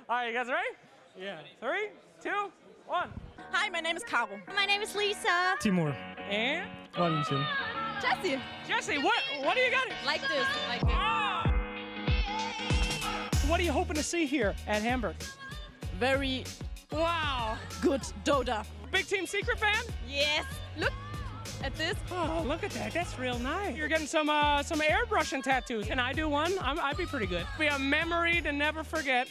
All right, you guys ready? Yeah. 3, 2, 1. Hi, my name is Caro. My name is Lisa. Timur. And Valentin. Jessie. Jesse, what do you got? Like this, like this. What are you hoping to see here at Hamburg? Very Wow. good Dota. Big Team Secret fan? Yes. Look at this. Oh, look at that. That's real nice. You're getting some airbrushing tattoos. Can I do one? I'd be pretty good. Be a memory to never forget.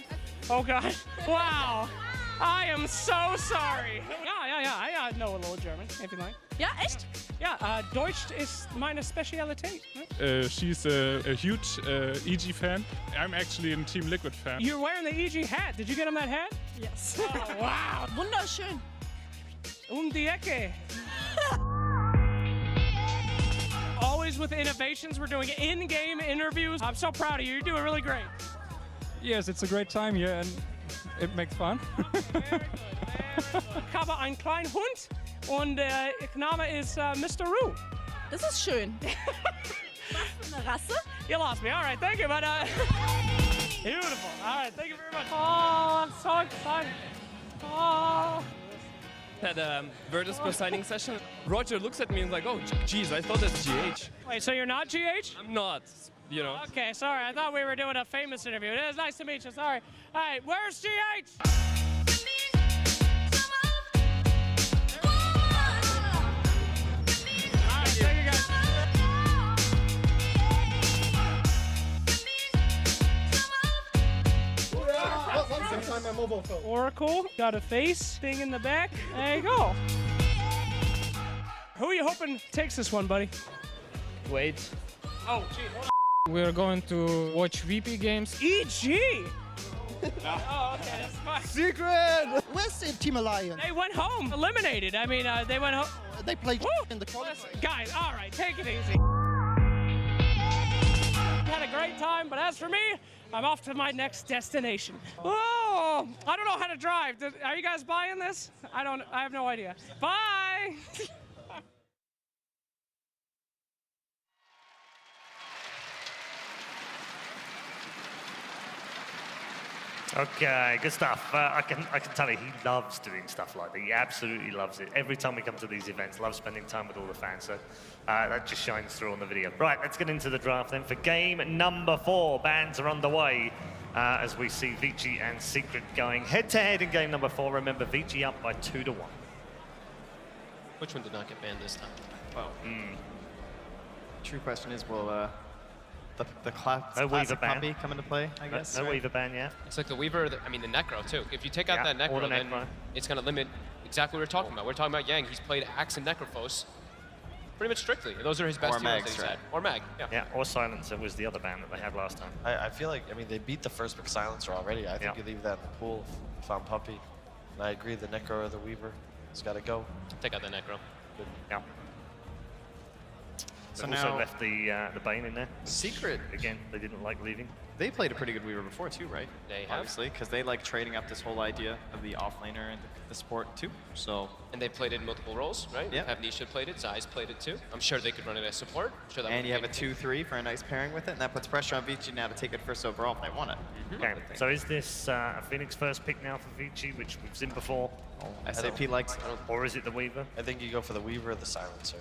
Oh, God. Wow. I am so sorry. Yeah. I know a little German, if you like. Ja, echt? Yeah, Deutsch ist meine Spezialität. She's a huge EG fan. I'm actually a Team Liquid fan. You're wearing the EG hat. Did you get him that hat? Yes. Oh, wow. Wunderschön. Die Ecke. Always with innovations. We're doing in-game interviews. I'm so proud of you. You're doing really great. Yes, it's a great time here and it makes fun. Very good. Ich habe einen kleinen Hund und der Name ist Mr. Roo. Das ist schön. Was für eine Rasse? You lost me. All right, thank you. But beautiful. All right, thank you very much. Oh, I'm so excited. Oh. Had a Virtus Pro signing session. Roger looks at me and is like, oh, geez, I thought that's GH. Wait, so you're not GH? I'm not, you know. Okay, sorry. I thought we were doing a famous interview. It is nice to meet you. Sorry. All right, where's GH? All right, thank you guys. Oracle, got a face thing in the back. There you go. Who are you hoping takes this one, buddy? Wait. Oh, gee, hold We're going to watch VP games. on. EG! Oh, okay, that's fine. Secret! Where's the Team Alliance? They went home, eliminated. I mean, they went home. They played Woo! in the qualifier. Guys, all right, take it easy. Had a great time, but as for me, I'm off to my next destination. Oh, I don't know how to drive. Are you guys buying this? I have no idea. Bye! Okay, good stuff. I can tell you, he loves doing stuff like that. He absolutely loves it. Every time we come to these events, loves spending time with all the fans. So that just shines through on the video. Right, let's get into the draft then. For game number 4, bans are underway as we see Vici and Secret going head-to-head in game number 4. Remember, Vici up by 2-1. Which one did not get banned this time? Well, true question is, will the classic puppy come into play, I guess? No Weaver ban yet. It's like the Weaver, the Necro too. If you take out that or Necro, the then Necro. it's going to limit exactly what we're talking about. We're talking about Yang. He's played Axe and Necrophos pretty much strictly. Those are his best Or heroes Mag, that he's right? had. Or Mag, yeah. Yeah, or Silencer was the other ban that they had last time. I feel like, I mean, they beat the first big silencer already. I think you leave that in the pool, found Puppy. And I agree, the Necro or the Weaver has got to go. Take out the Necro. Good. Yeah. So They've also now, left the Bane in there. Secret, Again, they didn't like leaving. they played a pretty good Weaver before too, right? They have. Obviously, because they like trading up this whole idea of the offlaner and the support too. So, And they played it in multiple roles, right? Yeah. Avnisha played it, Zeiss played it too. I'm sure they could run it as support. I'm sure that and would you have a make- 2-3 for a nice pairing with it, and that puts pressure on Vici now to take it first overall if they want it. Okay, so is this a Phoenix first pick now for Vici, which we've seen before? SAP likes Or is it the Weaver? I think you go for the Weaver or the silencer.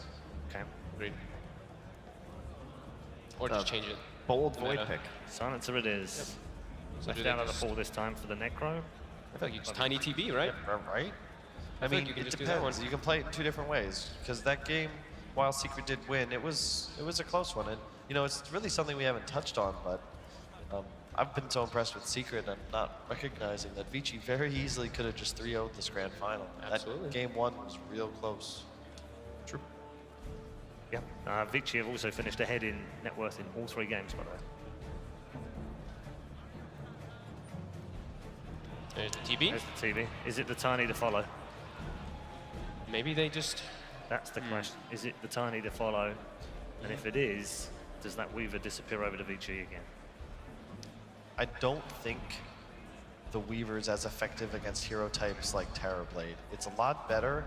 Okay. Agreed. Or The just change it. bold void Meta. pick. Silencer it is. So Left do they out of the just- pool this time for the Necro. I feel like you just tiny TB, right? Right? I feel mean, like you can it just do that depends. one. You can play it in 2 different ways. Because that game, while Secret did win, it was a close one. And, you know, it's really something we haven't touched on, but I've been so impressed with Secret and not recognizing that Vici very easily could have just 3-0'd this grand final. Absolutely. That game 1 was real close. True. Yeah. Vici have also finished ahead in net worth in all 3 games, by the way. There's the TB. There's the TV. Is it the tiny to follow? Maybe they just... That's the question. Is it the tiny to follow? And if it is, does that Weaver disappear over to Vici again? I don't think the Weaver is as effective against hero types like Terrorblade. It's a lot better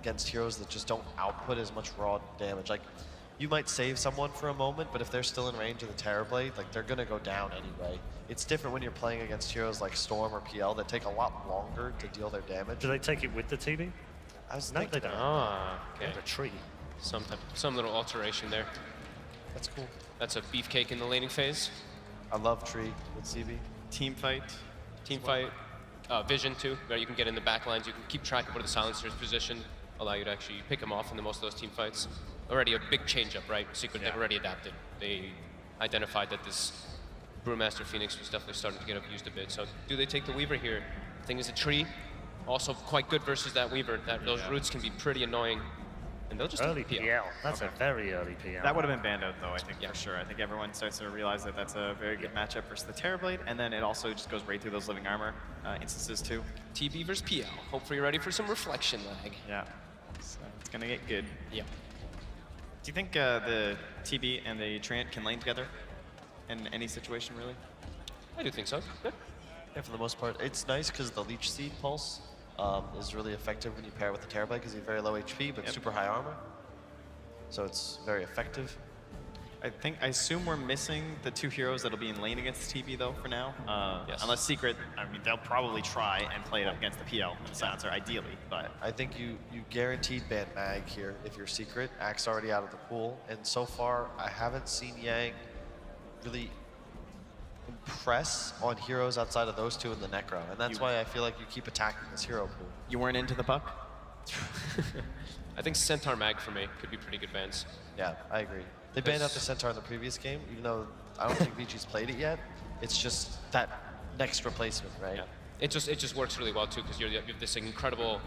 against heroes that just don't output as much raw damage. Like you might save someone for a moment, but if they're still in range of the Terrorblade, like they're gonna go down anyway. It's different when you're playing against heroes like Storm or PL that take a lot longer to deal their damage. Do they take it with the TB? No, they don't. Ah, okay. The tree. Some little alteration there. That's cool. That's a beefcake in the laning phase. I love tree with CB. Team fight. Team fight. Vision too, where you can get in the back lines. You can keep track of where the silencer's position, allow you to actually pick them off in most of those team fights. Already a big change up, right? Secret, they've already adapted. They identified that this Brewmaster Phoenix was definitely starting to get abused a bit. So do they take the Weaver here? The thing is a tree, also quite good versus that Weaver. Those roots can be pretty annoying. And they'll just early PL. That's a very early PL. That would have been banned out though, I think, for sure. I think everyone starts to realize that that's a very good matchup versus the Terrorblade, and then it also just goes right through those living armor instances too. TB versus PL. Hopefully you're ready for some reflection lag. Yeah, so it's gonna get good. Yeah. Do you think the TB and the Treant can lane together in any situation, really? I do think so. Yeah. Yeah, for the most part. It's nice because the Leech Seed pulse is really effective when you pair with the Terrorblade because he's very low HP but super high armor. So it's very effective. I assume we're missing the two heroes that'll be in lane against the TB though for now. Yes. Unless Secret, I mean, they'll probably try and play it up against the PL and the Silencer ideally, but. I think you guaranteed ban Mag here if you're Secret. Axe already out of the pool, and so far I haven't seen Yang really impress on heroes outside of those two in the Necro, and that's why I feel like you keep attacking this hero pool. You weren't into the puck? I think Centaur Mag for me could be pretty good bans. Yeah, I agree. They banned out the Centaur in the previous game, even though I don't think Vici's played it yet. It's just that next replacement, right? Yeah. It just works really well too because you have this incredible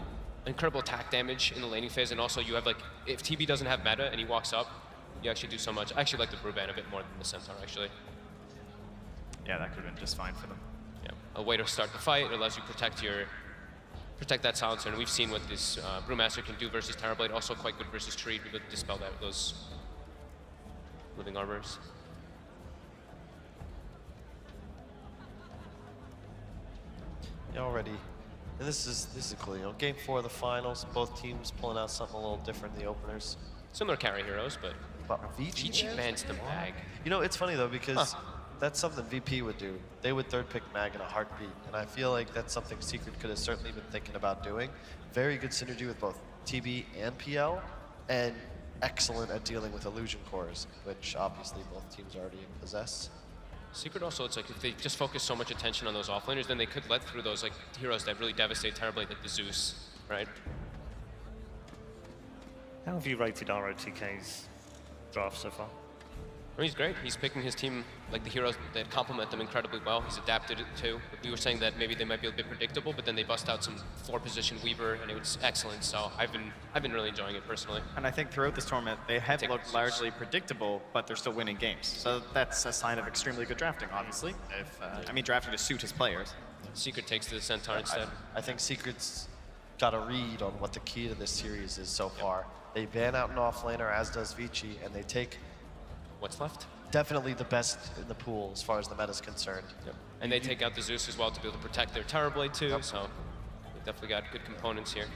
attack damage in the laning phase, and also you have like if TB doesn't have meta and he walks up, you actually do so much. I actually like the Brew ban a bit more than the Centaur actually. Yeah, that could have been just fine for them. Yeah, a way to start the fight. It allows you to protect that silencer, and we've seen what this Brewmaster can do versus Terrorblade. Also quite good versus Tree to dispel those living armors. Yeah, already. And this is cool. You know, game 4 of the finals. Both teams pulling out something a little different than the openers. Similar carry heroes, but Vici bans the Mag. You know, it's funny though because that's something VP would do. They would third pick Mag in a heartbeat, and I feel like that's something Secret could have certainly been thinking about doing. Very good synergy with both TB and PL, and excellent at dealing with illusion cores, which obviously both teams already possess. Secret also, it's like if they just focus so much attention on those offlaners, then they could let through those like heroes that really devastate Terrorblade, like the Zeus, right? How have you rated ROTK's draft so far? I mean, he's great. He's picking his team, like the heroes that complement them incredibly well. He's adapted it too. We were saying that maybe they might be a bit predictable, but then they bust out some 4-position Weaver, and it was excellent. So I've been really enjoying it personally. And I think throughout this tournament, they have looked largely predictable, but they're still winning games. So that's a sign of extremely good drafting, obviously. I mean, drafting to suit his players. Secret takes to the Centaur instead. I think Secret's got a read on what the key to this series is so far. They ban out an offlaner, as does Vici, and they take what's left? Definitely the best in the pool as far as the meta's concerned. Yep. And they take out the Zeus as well to be able to protect their Terrorblade too, so they definitely got good components here.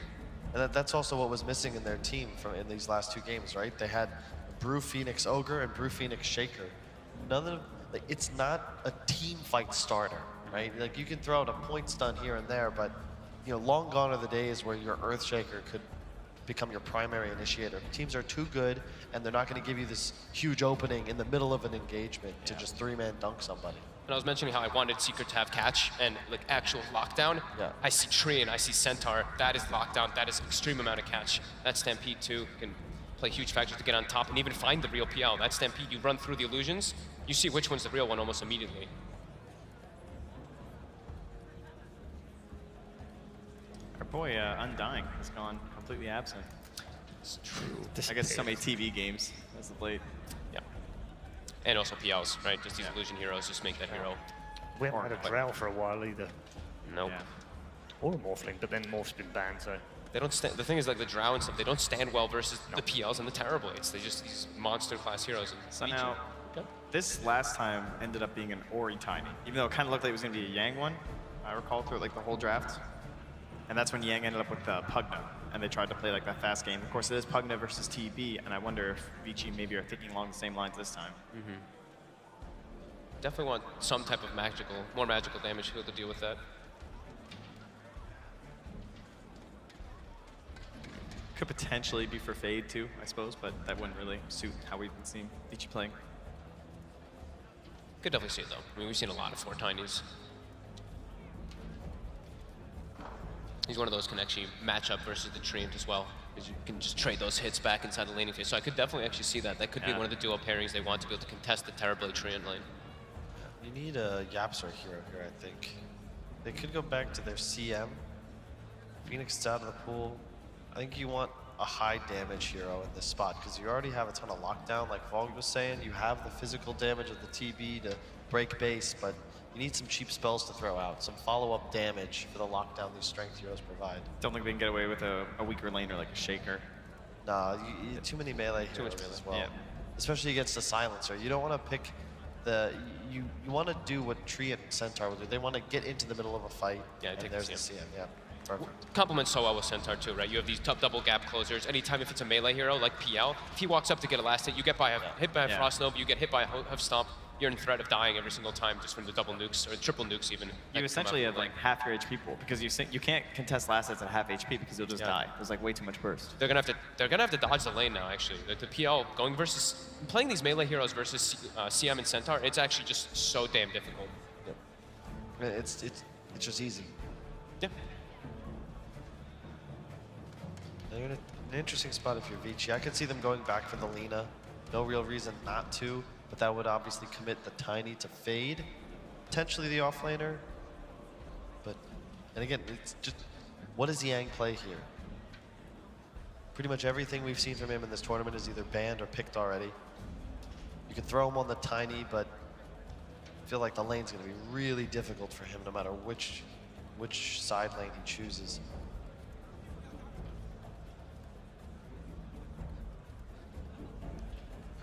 And that's also what was missing in their team in these last 2 games, right? They had Brew Phoenix Ogre and Brew Phoenix Shaker. It's not a team fight starter, right? Like you can throw out a point stun here and there, but you know, long gone are the days where your Earthshaker could become your primary initiator. Teams are too good, and they're not going to give you this huge opening in the middle of an engagement to just 3-man dunk somebody. And I was mentioning how I wanted Secret to have catch and like actual lockdown. Yeah. I see Tree and I see Centaur. That is lockdown. That is extreme amount of catch. That Stampede too can play huge factors to get on top and even find the real PL. That Stampede, you run through the illusions, you see which one's the real one almost immediately. Our boy Undying has gone completely absent. It's true. I guess so many TV games as of late. Yeah. And also PLs, right? Just these illusion heroes just make that hero. We haven't had a Drow for a while either. Nope. Yeah. Or a Morphling, but then Morph's been banned, so. They don't stand, the thing is like the Drow and stuff, they don't stand well versus the PLs and the Terrorblades. They're just these monster class heroes. And So now, this last time ended up being an Ori Tiny, even though it kind of looked like it was going to be a Yang one, I recall through like the whole draft. And that's when Yang ended up with Pugna and they tried to play like that fast game. Of course, it is Pugna versus TB, and I wonder if Vici maybe are thinking along the same lines this time. Definitely want some type of more magical damage to be able to deal with that. Could potentially be for Fade too, I suppose, but that wouldn't really suit how we've been seeing Vici playing. Could definitely see it though. I mean, we've seen a lot of 4 tinies. He's one of those can actually match up versus the Treant as well, because you can just trade those hits back inside the laning phase. So I could definitely actually see that. That could be one of the duo pairings they want to be able to contest the Terrorblade Treant lane. You need a Yapsor hero here, I think. They could go back to their CM. Phoenix is out of the pool. I think you want a high damage hero in this spot because you already have a ton of lockdown, like Vog was saying. You have the physical damage of the TB to break base, but you need some cheap spells to throw out, some follow-up damage for the lockdown these strength heroes provide. Don't think they can get away with a weaker laner like a Shaker. Nah, too many melee heroes as well. Yeah. Especially against a silencer. You don't want to pick the... You want to do what Tree and Centaur will do. They want to get into the middle of a fight, and there's the CM. Yeah, perfect. Complements so well with Centaur too, right? You have these double gap closers. Anytime if it's a melee hero like PL, if he walks up to get a last hit, you get hit by a Frost Nova, you get hit by a Hoof Stomp, you're in threat of dying every single time just from the double nukes, or triple nukes even. You essentially have like half your HP pool, because you can't contest last hits at half HP because you'll just die. There's like way too much burst. They're gonna have to dodge the lane now actually. The PL playing these melee heroes versus CM and Centaur, it's actually just so damn difficult. Yep. It's just easy. Yeah. They're in an interesting spot if you're Vici. I could see them going back for the Lina. No real reason not to, but that would obviously commit the Tiny to Fade. Potentially the offlaner. But, and again, it's just, what does Yang play here? Pretty much everything we've seen from him in this tournament is either banned or picked already. You can throw him on the Tiny, but I feel like the lane's gonna be really difficult for him no matter which side lane he chooses.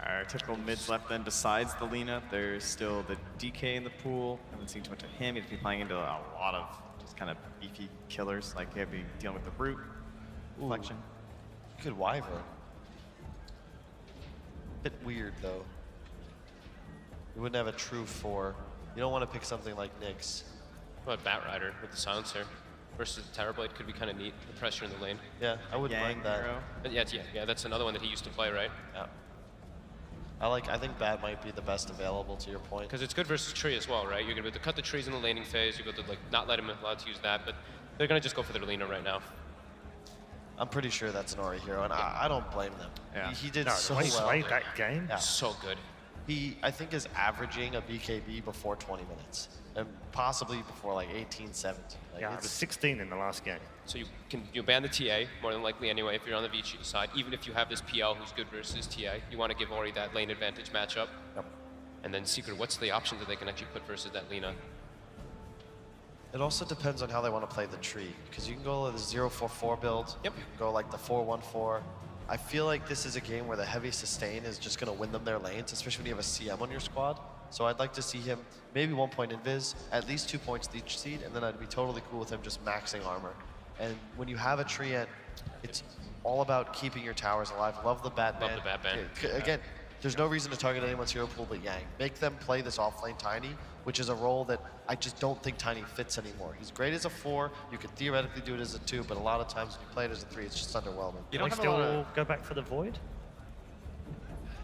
Our typical mids left then besides the Lina, there's still the DK in the pool. Haven't seen too much of him. He's been playing into a lot of just kind of beefy killers, like he'll be dealing with the Brute, Reflection. Good Wyvern. Bit weird though. You wouldn't have a true 4. You don't want to pick something like Nyx. What about Bat Rider with the silencer versus the Terrorblade could be kind of neat, the pressure in the lane. Yeah, I wouldn't mind that. But yeah, that's another one that he used to play, right? Yeah. I think Bat might be the best available to your point. Because it's good versus tree as well, right? You're gonna be able to cut the trees in the laning phase. You're able to like not let him allowed to use that, but they're gonna just go for their Lina right now. I'm pretty sure that's an Ori hero, and I don't blame them. Yeah. He did so He well. played that game. Yeah. So good. He, I think, is averaging a BKB before 20 minutes, and possibly before like 18, 17. Like, Yeah, it was 16 in the last game. So you ban the TA more than likely anyway if you're on the Vici side. Even if you have this PL who's good versus TA, you want to give Ori that lane advantage matchup. Yep. And then Secret, what's the options that they can actually put versus that Lina? It also depends on how they want to play the tree, because you can go the 0-4-4 build. Yep. You can go like the 4-1-4. I feel like this is a game where the heavy sustain is just going to win them their lanes, especially when you have a CM on your squad. So I'd like to see him maybe 1 point invis, at least 2 points to each seed, and then I'd be totally cool with him just maxing armor. And when you have a Treant, it's all about keeping your towers alive. Love the Batman. Love the Batman. Again, there's no reason to target anyone's hero pool but Yang. Make them play this offlane Tiny, which is a role that I just don't think Tiny fits anymore. He's great as a 4. You could theoretically do it as a 2, but a lot of times when you play it as a 3, it's just underwhelming. You don't still go back for the Void?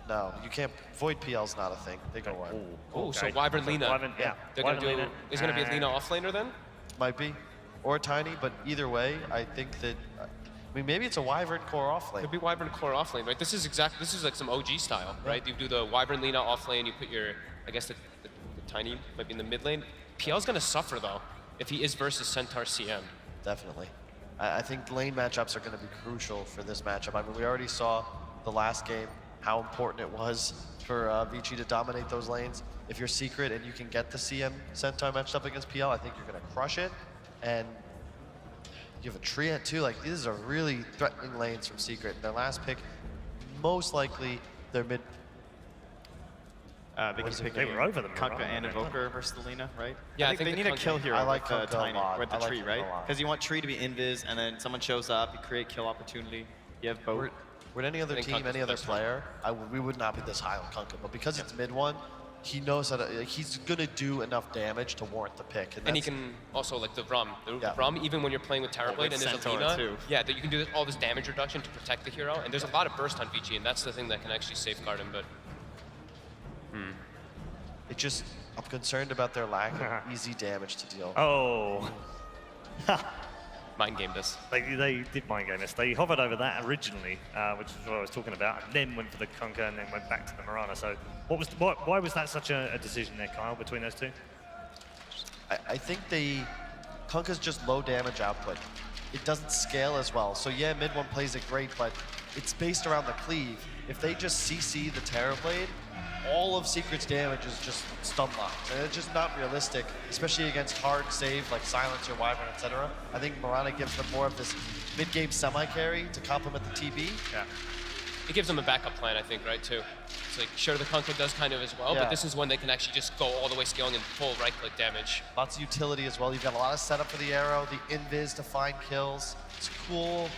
No, you can't. Void PL's not a thing. They go wide. Oh, so Wyvern Lina. Wyvern, yeah. They're going to do, is going to be a Lina offlaner then? Might be. Or Tiny, but either way, I think that, I mean, maybe it's a Wyvern core offlane. Could be Wyvern core offlane, right? This is like some OG style, right? You do the Wyvern Lina offlane, you put your, I guess the Tiny might be in the mid lane. PL's going to suffer though, if he is versus Centaur CM. Definitely. I think lane matchups are going to be crucial for this matchup. I mean, we already saw the last game how important it was for Vici to dominate those lanes. If you're Secret and you can get the CM Centaur matched up against PL, I think you're going to crush it. And you have a Treant too. Like, these are really threatening lanes from Secret. Their last pick, most likely their mid. They can pick they were over them. Kunkka and Invoker versus the Lina, right? Yeah, I think they need a kill hero. I like with Kunkka a Tiny lot. with the I like tree, Kunkka right? a lot. Because you want tree to be invis, and then someone shows up, you create kill opportunity. You have both. With any other think team, Kunkka's any the other best one. player, we would not be this high on Kunkka. But because it's mid one, he knows how to. He's gonna do enough damage to warrant the pick. And he that's- can also, like the Rum. The Yeah. Rum, even when you're playing with Terrorblade with and there's a Centaur Lina, too. yeah, that you can do all this damage reduction to protect the hero. And there's a lot of burst on Vici, and that's the thing that can actually safeguard him. But It just, I'm concerned about their lack of easy damage to deal. Oh. mind game this. They did mind game this. They hovered over that originally, which is what I was talking about, and then went for the Kunkka and then went back to the Mirana. So why was that such a decision there, Kyle, between those two? I think Kunkka's just low damage output. It doesn't scale as well. So yeah, mid one plays it great, but it's based around the cleave. If they just CC the Terrorblade, all of Secret's damage is just stun locked. And it's just not realistic, especially against hard save like Silencer, Wyvern, etc. I think Mirana gives them more of this mid-game semi-carry to complement the TB. Yeah. It gives them a backup plan, I think, right, too. It's like, sure, the Kunkka does kind of as well, Yeah. but this is when they can actually just go all the way scaling and full right-click damage. Lots of utility as well. You've got a lot of setup for the arrow, the invis to find kills. It's a cool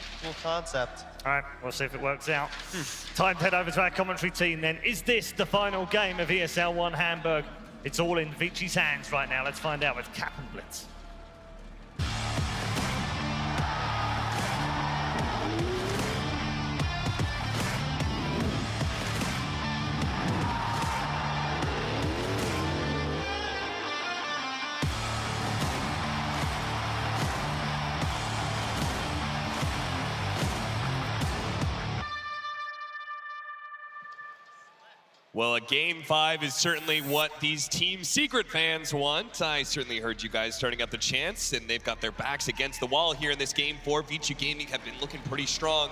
concept. All right, we'll see if it works out. Time to head over to our commentary team then. Is this the final game of ESL One Hamburg? It's all in Vici's hands right now. Let's find out with Cap and Blitz. Well, a Game 5 is certainly what these Team Secret fans want. I certainly heard you guys starting up the chants, and they've got their backs against the wall here in this Game 4. Vici Gaming have been looking pretty strong.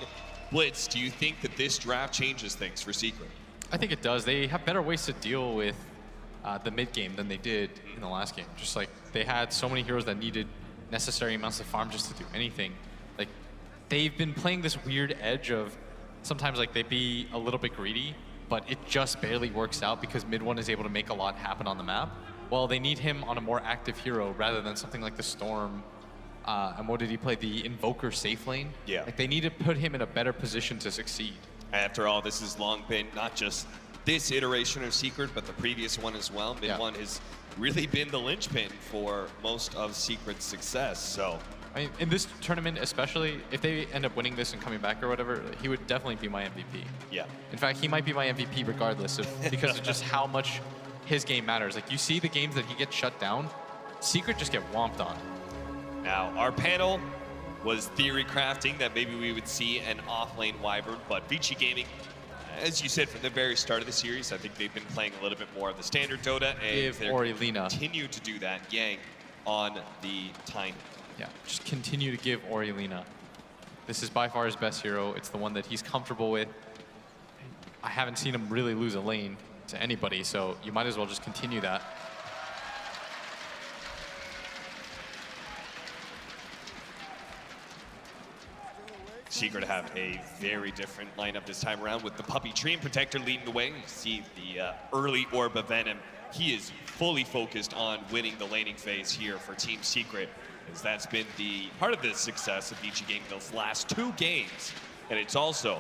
Blitz, do you think that this draft changes things for Secret? I think it does. They have better ways to deal with the mid game than they did in the last game. Just like they had so many heroes that needed necessary amounts of farm just to do anything. Like they've been playing this weird edge of sometimes like they be a little bit greedy, but it just barely works out because mid one is able to make a lot happen on the map. Well, they need him on a more active hero rather than something like the Storm. And what did he play? The Invoker safe lane? Yeah. Like they need to put him in a better position to succeed. After all, this has long been not just this iteration of Secret, but the previous one as well. Mid one has really been the linchpin for most of Secret's success, so. I mean, in this tournament especially, if they end up winning this and coming back or whatever, he would definitely be my MVP. Yeah. In fact, he might be my MVP regardless because of just how much his game matters. Like you see the games that he gets shut down, Secret just get whomped on. Now, our panel was theory crafting that maybe we would see an off-lane Wyvern, but Vici Gaming, as you said from the very start of the series, I think they've been playing a little bit more of the standard Dota, and they're continue to do that, Yang, on the Tiny. Yeah, just continue to give Oriolina. This is by far his best hero. It's the one that he's comfortable with. I haven't seen him really lose a lane to anybody, so you might as well just continue that. Secret have a very different lineup this time around with the Puppy Treant Protector leading the way. You see the early Orb of Venom. He is fully focused on winning the laning phase here for Team Secret, as that's been the part of the success of Vici Gaming those last 2 games. And it's also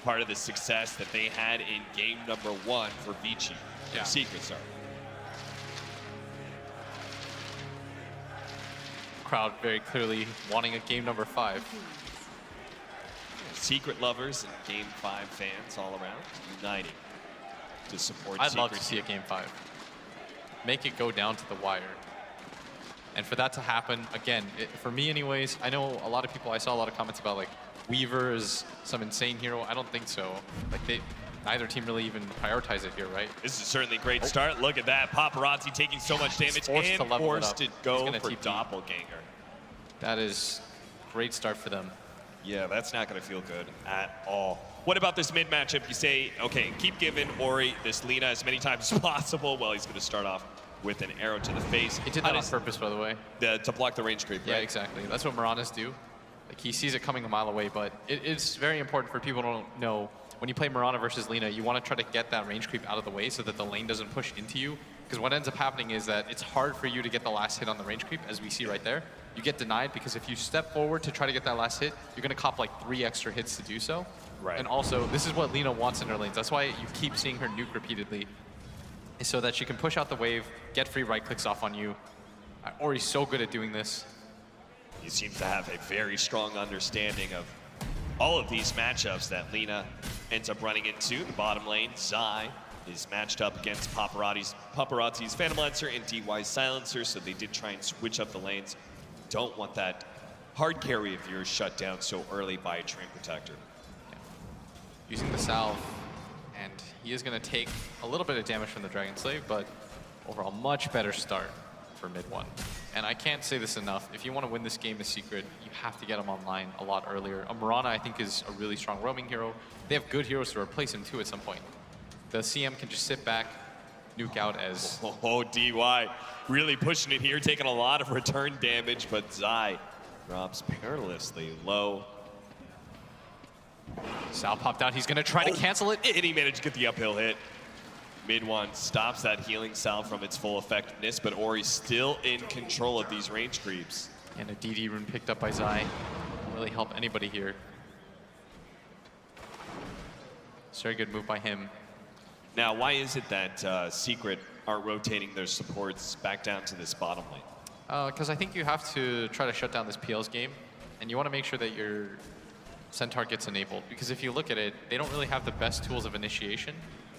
part of the success that they had in game number 1 for Vici. Yeah. Secret, sorry. Crowd very clearly wanting a game number 5. Secret lovers and Game 5 fans all around uniting to support I'd Secret. love to see a game 5. Make it go down to the wire. And for that to happen, again, for me anyways, I know a lot of people, I saw a lot of comments about like Weaver is some insane hero. I don't think so. Like neither team really even prioritize it here, right? This is certainly a great start. Look at that. Paparazzi taking so much damage and forced to go for Doppelganger. That is great start for them. Yeah, that's not going to feel good at all. What about this mid matchup? You say, okay, keep giving Ori this Lina as many times as possible. Well, he's going to start off with an arrow to the face. He did that on purpose, by the way. To block the range creep, right? Yeah, exactly. That's what Miranas do. Like he sees it coming a mile away, but it's very important for people to know when you play Mirana versus Lina, you want to try to get that range creep out of the way so that the lane doesn't push into you. Because what ends up happening is that it's hard for you to get the last hit on the range creep, as we see right there. You get denied because if you step forward to try to get that last hit, you're going to cop like 3 extra hits to do so. Right. And also, this is what Lina wants in her lanes. That's why you keep seeing her nuke repeatedly, is so that she can push out the wave, get free right clicks off on you. Ori's so good at doing this. He seems to have a very strong understanding of all of these matchups that Lina ends up running into. The bottom lane, Zai, is matched up against Paparazzi's Phantom Lancer and DY's Silencer, so they did try and switch up the lanes. Don't want that hard carry of yours shut down so early by a Treant Protector. Yeah. Using the salve, and he is going to take a little bit of damage from the Dragon Slave, but overall much better start for mid one. And I can't say this enough, if you want to win this game as Secret, you have to get him online a lot earlier. Mirana, I think, is a really strong roaming hero. They have good heroes to replace him too at some point. The CM can just sit back, nuke out as... Oh, DY really pushing it here, taking a lot of return damage, but Zai drops perilously low. Sal popped out, he's gonna try to cancel it. And he managed to get the uphill hit. Mid one stops that healing salve from its full effectiveness, but Ori's still in control of these range creeps. And a DD rune picked up by Zai. Won't really help anybody here. It's a very good move by him. Now, why is it that Secret aren't rotating their supports back down to this bottom lane? Because I think you have to try to shut down this PL's game, and you want to make sure that your Centaur gets enabled. Because if you look at it, they don't really have the best tools of initiation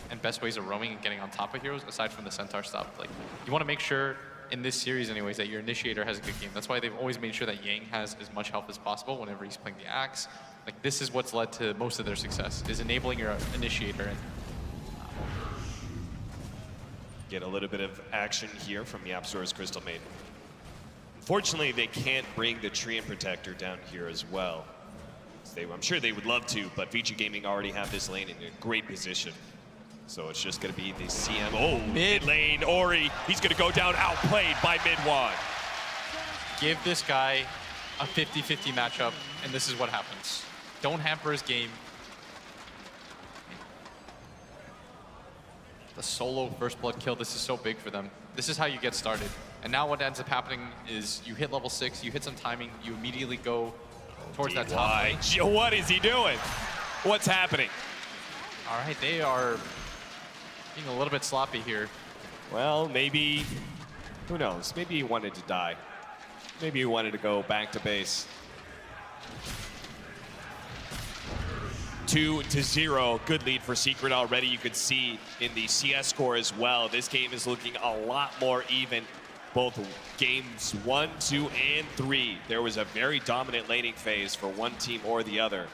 and best ways of roaming and getting on top of heroes, aside from the Centaur stuff. Like, you want to make sure, in this series anyways, that your initiator has a good game. That's why they've always made sure that Yang has as much health as possible whenever he's playing the Axe. Like, this is what's led to most of their success, is enabling your initiator. And get a little bit of action here from the App Store's Crystal Maiden. Unfortunately, they can't bring the Treant Protector down here as well. I'm sure they would love to, but Vici Gaming already have this lane in a great position. So it's just going to be the CM. Oh, mid lane, Ori. He's going to go down outplayed by mid one. Give this guy a 50-50 matchup, and this is what happens. Don't hamper his game. The solo first blood kill, this is so big for them. This is how you get started. And now what ends up happening is you hit level 6, you hit some timing, you immediately go towards that top lane. What is he doing? What's happening? All right, they are being a little bit sloppy here. Well, maybe, who knows? Maybe he wanted to die. Maybe he wanted to go back to base. 2-0, good lead for Secret already. You could see in the CS score as well. This game is looking a lot more even. Both games 1, 2, and 3. There was a very dominant laning phase for one team or the other.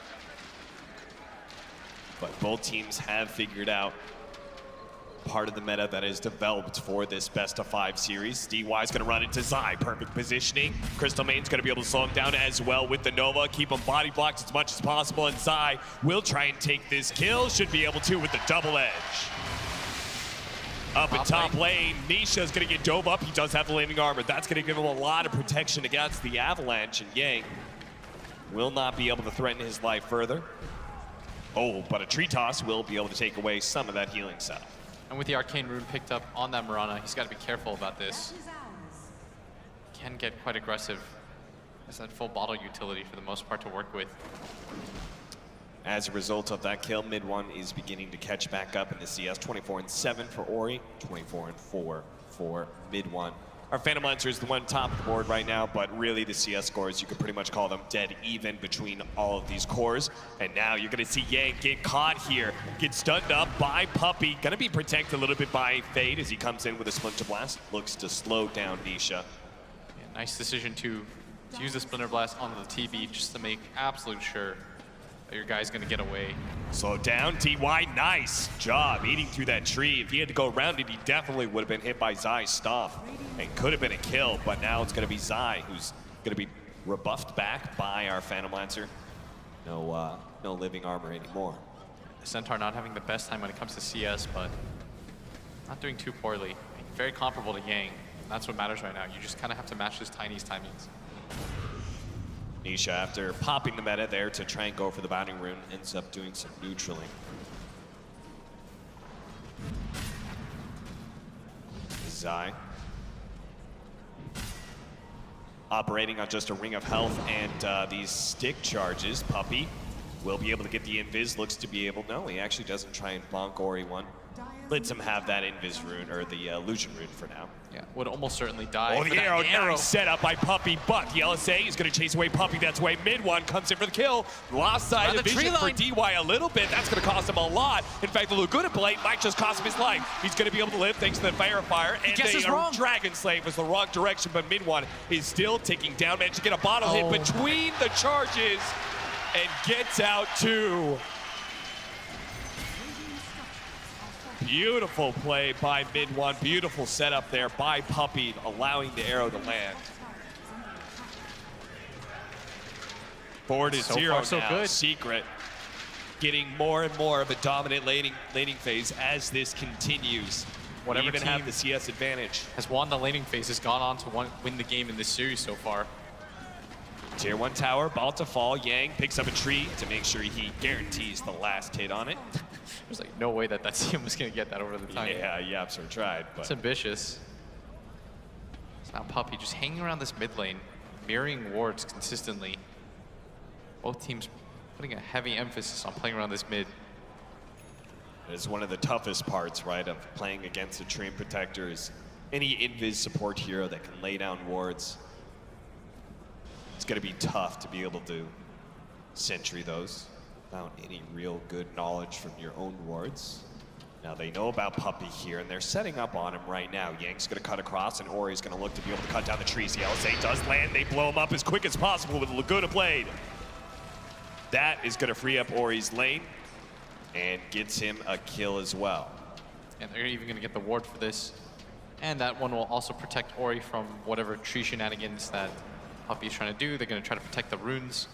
But both teams have figured out part of the meta that is developed for this best-of-5 series. DY's gonna run into Zai, perfect positioning. Crystal Main's gonna be able to slow him down as well with the Nova, keep him body blocked as much as possible, and Zai will try and take this kill, should be able to with the double edge. Up in top lane, Nisha's gonna get dove up. He does have the landing armor. That's gonna give him a lot of protection against the Avalanche, and Yang will not be able to threaten his life further. Oh, but a tree toss will be able to take away some of that healing salve. And with the Arcane Rune picked up on that Mirana, he's got to be careful about this. Can get quite aggressive. Has that full bottle utility for the most part to work with. As a result of that kill, mid one is beginning to catch back up in the CS. 24-7 for Ori, 24-4 for mid one. Our Phantom Lancer is the one top of the board right now, but really the CS scores, you could pretty much call them dead even between all of these cores. And now you're gonna see Yang get caught here, get stunned up by Puppey. Gonna be protected a little bit by Fade as he comes in with a Splinter Blast. Looks to slow down Nisha. Yeah, nice decision to use the Splinter Blast onto the TB just to make absolute sure that your guy's gonna get away. Slow down, DY, nice job eating through that tree. If he had to go around it, he definitely would have been hit by Zai's stuff and could have been a kill, but now it's gonna be Zai who's gonna be rebuffed back by our Phantom Lancer. No living armor anymore. The Centaur not having the best time when it comes to CS, but not doing too poorly. Very comparable to Yang. That's what matters right now. You just kind of have to match his Tiny's timings. Nisha, after popping the meta there to try and go for the bounding rune, ends up doing some neutraling. Zai. Operating on just a ring of health and these stick charges. Puppey will be able to get the invis, looks to be able, no, he actually doesn't try and bonk Ori one. Lets him have that invis rune, or the illusion rune for now. Yeah, would almost certainly die. Oh, the arrow, nice set up by Puppey, but the LSA is going to chase away Puppey. That's why mid one comes in for the kill. Lost side of vision for DY a little bit. That's going to cost him a lot. In fact, the Laguna blade might just cost him his life. He's going to be able to live thanks to the fire. And the Dragon Slave was the wrong direction, but mid one is still ticking down. Managed to get a bottle hit between the charges and gets out two. Beautiful play by mid one. Beautiful setup there by Puppey, allowing the arrow to land. 4-0 so far, so now. good. Secret getting more and more of a dominant laning phase as this continues. Whatever even team have the CS advantage. Has won the laning phase, has gone on to win the game in this series so far. Tier 1 tower, about to fall. Yang picks up a tree to make sure he guarantees the last hit on it. There's like no way that team was going to get that over the time. Yeah, Yapster tried, but... It's ambitious. So now Puppey just hanging around this mid lane, mirroring wards consistently. Both teams putting a heavy emphasis on playing around this mid. It's one of the toughest parts, right, of playing against a Treant Protector is any invis support hero that can lay down wards. It's going to be tough to be able to sentry those without any real good knowledge from your own wards. Now they know about Puppey here, and they're setting up on him right now. Yang's going to cut across, and Ori's going to look to be able to cut down the trees. The LSA does land. They blow him up as quick as possible with the Laguna Blade. That is going to free up Ori's lane and gets him a kill as well. And they're even going to get the ward for this. And that one will also protect Ori from whatever tree shenanigans that Puppey's trying to do. They're going to try to protect the runes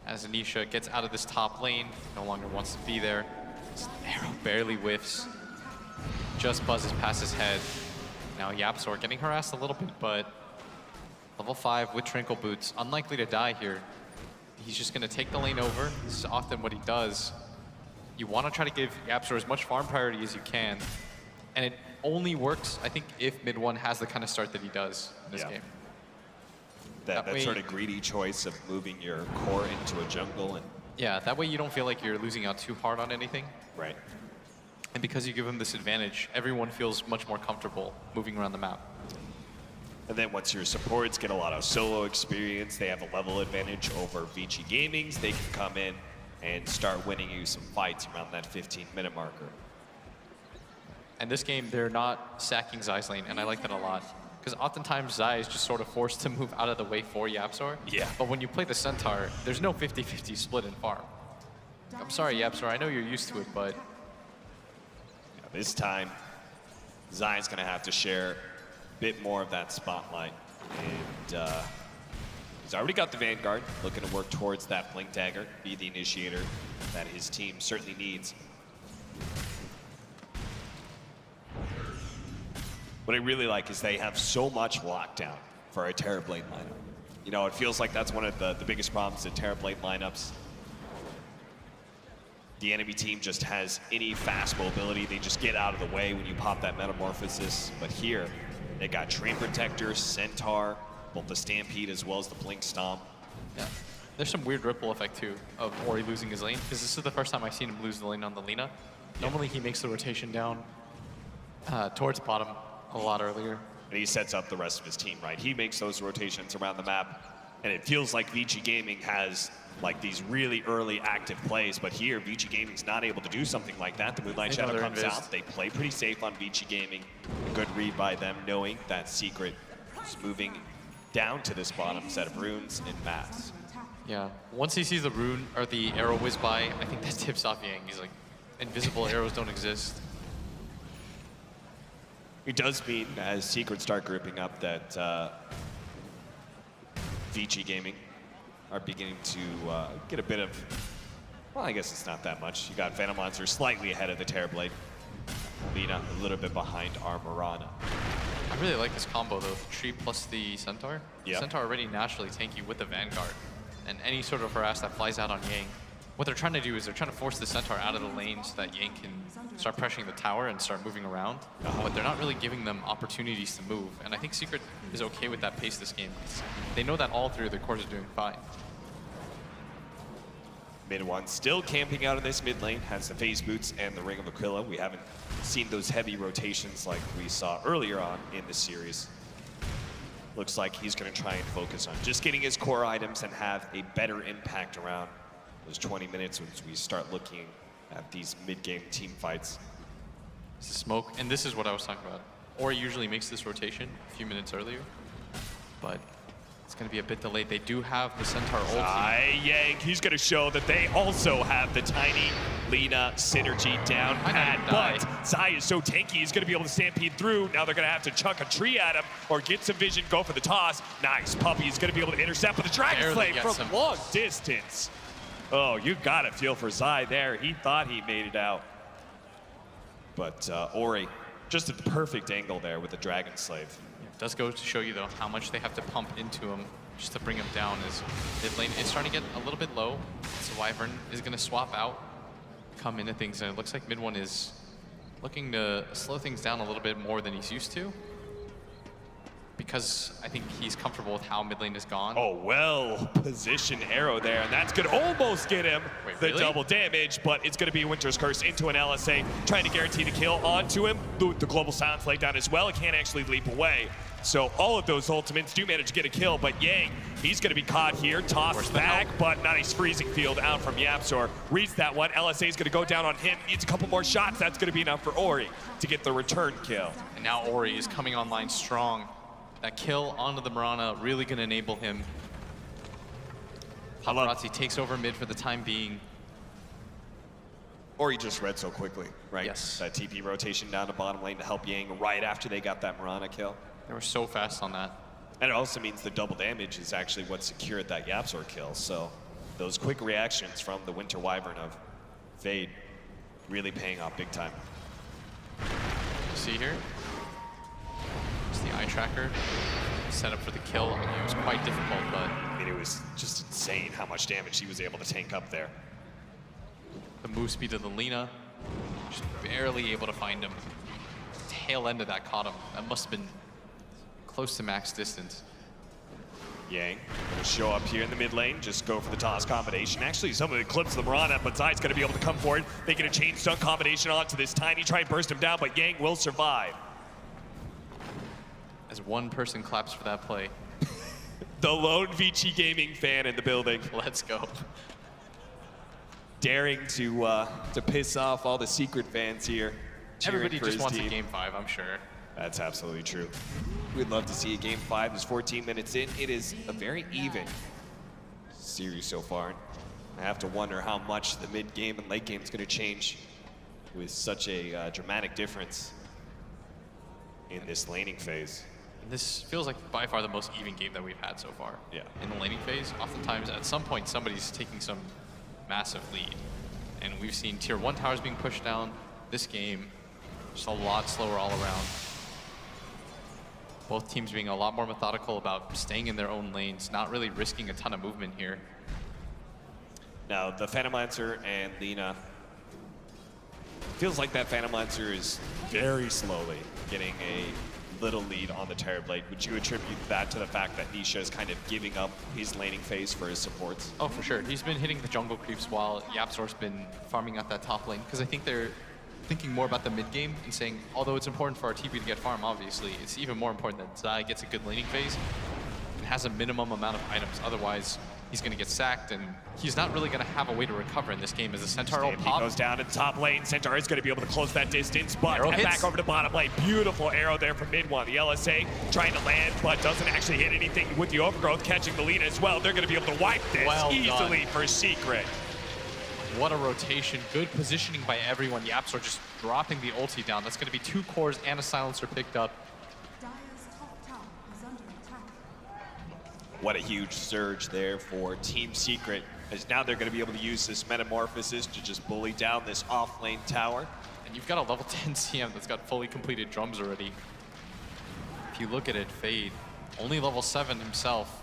as Anisha gets out of this top lane. No longer wants to be there. This arrow barely whiffs. Just buzzes past his head. Now Yapsor getting harassed a little bit, but level 5 with Trinkle Boots, unlikely to die here. He's just going to take the lane over. This is often what he does. You want to try to give Yapsor as much farm priority as you can. And it only works, I think, if mid one has the kind of start that he does in this game. That sort of greedy choice of moving your core into a jungle. And yeah, that way you don't feel like you're losing out too hard on anything. Right. And because you give him this advantage, everyone feels much more comfortable moving around the map. And then once your supports get a lot of solo experience, they have a level advantage over Vici Gaming's. They can come in and start winning you some fights around that 15-minute marker. And this game, they're not sacking Zai's lane, and I like that a lot. Because oftentimes Zai is just sort of forced to move out of the way for Yapsor. Yeah. But when you play the Centaur, there's no 50-50 split in farm. I'm sorry, Yapsor, I know you're used to it, but... Yeah, this time, Zai's going to have to share a bit more of that spotlight. And he's already got the Vanguard, looking to work towards that Blink Dagger, be the initiator that his team certainly needs. What I really like is they have so much lockdown for a Terrorblade lineup. You know, it feels like that's one of the biggest problems in Terrorblade lineups. The enemy team just has any fast mobility. They just get out of the way when you pop that Metamorphosis. But here, they got Treant Protector, Centaur, both the Stampede as well as the Blink Stomp. Yeah. There's some weird ripple effect, too, of Ori losing his lane. Because this is the first time I've seen him lose the lane on the Lina. Normally, he makes the rotation down towards bottom a lot earlier. And he sets up the rest of his team, right? He makes those rotations around the map, and it feels like Vici Gaming has like these really early active plays, but here Vici Gaming's not able to do something like that. The Moonlight Shadow comes out, they play pretty safe on Vici Gaming. A good read by them, knowing that Secret is moving down to this bottom set of runes and mats. Yeah, once he sees the rune or the arrow whiz by, I think that tips off Yang. He's like, invisible arrows don't exist. It does mean, as Secret start grouping up, that Vici Gaming are beginning to get a bit of, well, I guess it's not that much. You got Phantom Monster slightly ahead of the Terrorblade. Lina a little bit behind Armorana. I really like this combo, though. The tree plus the Centaur. Yep. Centaur already naturally tanky with the Vanguard. and any sort of harass that flies out on Yang. What they're trying to do is they're trying to force the Centaur out of the lane so that Yang can start pressuring the tower and start moving around. But they're not really giving them opportunities to move. And I think Secret is okay with that pace this game. They know that all three of their cores are doing fine. Mid one still camping out of this mid lane, has the phase boots and the Ring of Aquila. We haven't seen those heavy rotations like we saw earlier on in the series. Looks like he's going to try and focus on just getting his core items and have a better impact around those 20 minutes once we start looking at these mid-game team fights. This is smoke, and this is what I was talking about. Ori usually makes this rotation a few minutes earlier, but it's going to be a bit delayed. They do have the Centaur ulti. Yang, he's going to show that they also have the tiny Lina synergy down pat, but Zai is so tanky, he's going to be able to stampede through. Now they're going to have to chuck a tree at him or get some vision, go for the toss. Nice, Puppey is going to be able to intercept with the Dragon Flame from long distance. Oh, you got to feel for Zai there. He thought he made it out. But Ori, just at the perfect angle there with the Dragon Slave. It does go to show you, though, how much they have to pump into him just to bring him down. As mid lane is starting to get a little bit low. So Wyvern is going to swap out, come into things, and it looks like mid one is looking to slow things down a little bit more than he's used to, because I think he's comfortable with how mid lane is gone. Oh, well-positioned arrow there, and that's going to almost get him the double damage, but it's going to be Winter's Curse into an LSA, trying to guarantee the kill onto him. The Global Silence laid down as well. It can't actually leap away. So all of those ultimates do manage to get a kill, but Yang, he's going to be caught here, tossed back, but nice freezing field out from Yapzor. Reads that one. LSA is going to go down on him. Needs a couple more shots. That's going to be enough for Ori to get the return kill. And now Ori is coming online strong. That kill onto the Mirana really going to enable him. Paparazzi takes over mid for the time being. Ori just read so quickly, right? Yes. That TP rotation down to bottom lane to help Yang right after they got that Mirana kill. They were so fast on that. And it also means the double damage is actually what secured that Yapzor kill. So those quick reactions from the Winter Wyvern of Fade really paying off big time. See here? It's the eye tracker set up for the kill. It was quite difficult, but I mean, it was just insane how much damage he was able to tank up there. The move speed of the Lina, just barely able to find him. Tail end of that caught him. That must have been close to max distance. Yang gonna show up here in the mid lane, just go for the toss combination. Actually, some of the clips of the Mirana, but Zai's gonna be able to come forward. They get a chain stun combination onto this tiny, try and burst him down, but Yang will survive. As one person claps for that play. The lone Vici Gaming fan in the building. Let's go. Daring to piss off all the Secret fans here. Everybody just wants a game 5, I'm sure. That's absolutely true. We'd love to see a game 5. There's 14 minutes in. It is a very even series so far. I have to wonder how much the mid game and late game is going to change with such a dramatic difference in this laning phase. This feels like by far the most even game that we've had so far. Yeah. In the laning phase, oftentimes at some point somebody's taking some massive lead. And we've seen tier 1 towers being pushed down. This game, just a lot slower all around. Both teams being a lot more methodical about staying in their own lanes, not really risking a ton of movement here. Now, the Phantom Lancer and Lina, feels like that Phantom Lancer is very slowly getting a little lead on the Terror Blade. Would you attribute that to the fact that Nisha is kind of giving up his laning phase for his supports? Oh, for sure. He's been hitting the jungle creeps while Yapzor's been farming out that top lane, because I think they're thinking more about the mid game and saying, although it's important for our TP to get farm, obviously, it's even more important that Zai gets a good laning phase and has a minimum amount of items. Otherwise, he's going to get sacked, and he's not really going to have a way to recover in this game as a Centaur will pop. He goes down to the top lane. Centaur is going to be able to close that distance, but Arrow back hits. over to bottom lane. Beautiful arrow there from mid one. The LSA trying to land, but doesn't actually hit anything with the overgrowth, catching the lead as well. They're going to be able to wipe this easily for Secret. What a rotation. Good positioning by everyone. Yapzor just dropping the ulti down. That's going to be 2 cores and a silencer picked up. What a huge surge there for Team Secret, as now they're going to be able to use this metamorphosis to just bully down this off-lane tower. And you've got a level 10 CM that's got fully completed drums already. If you look at it, Fade, only level 7 himself.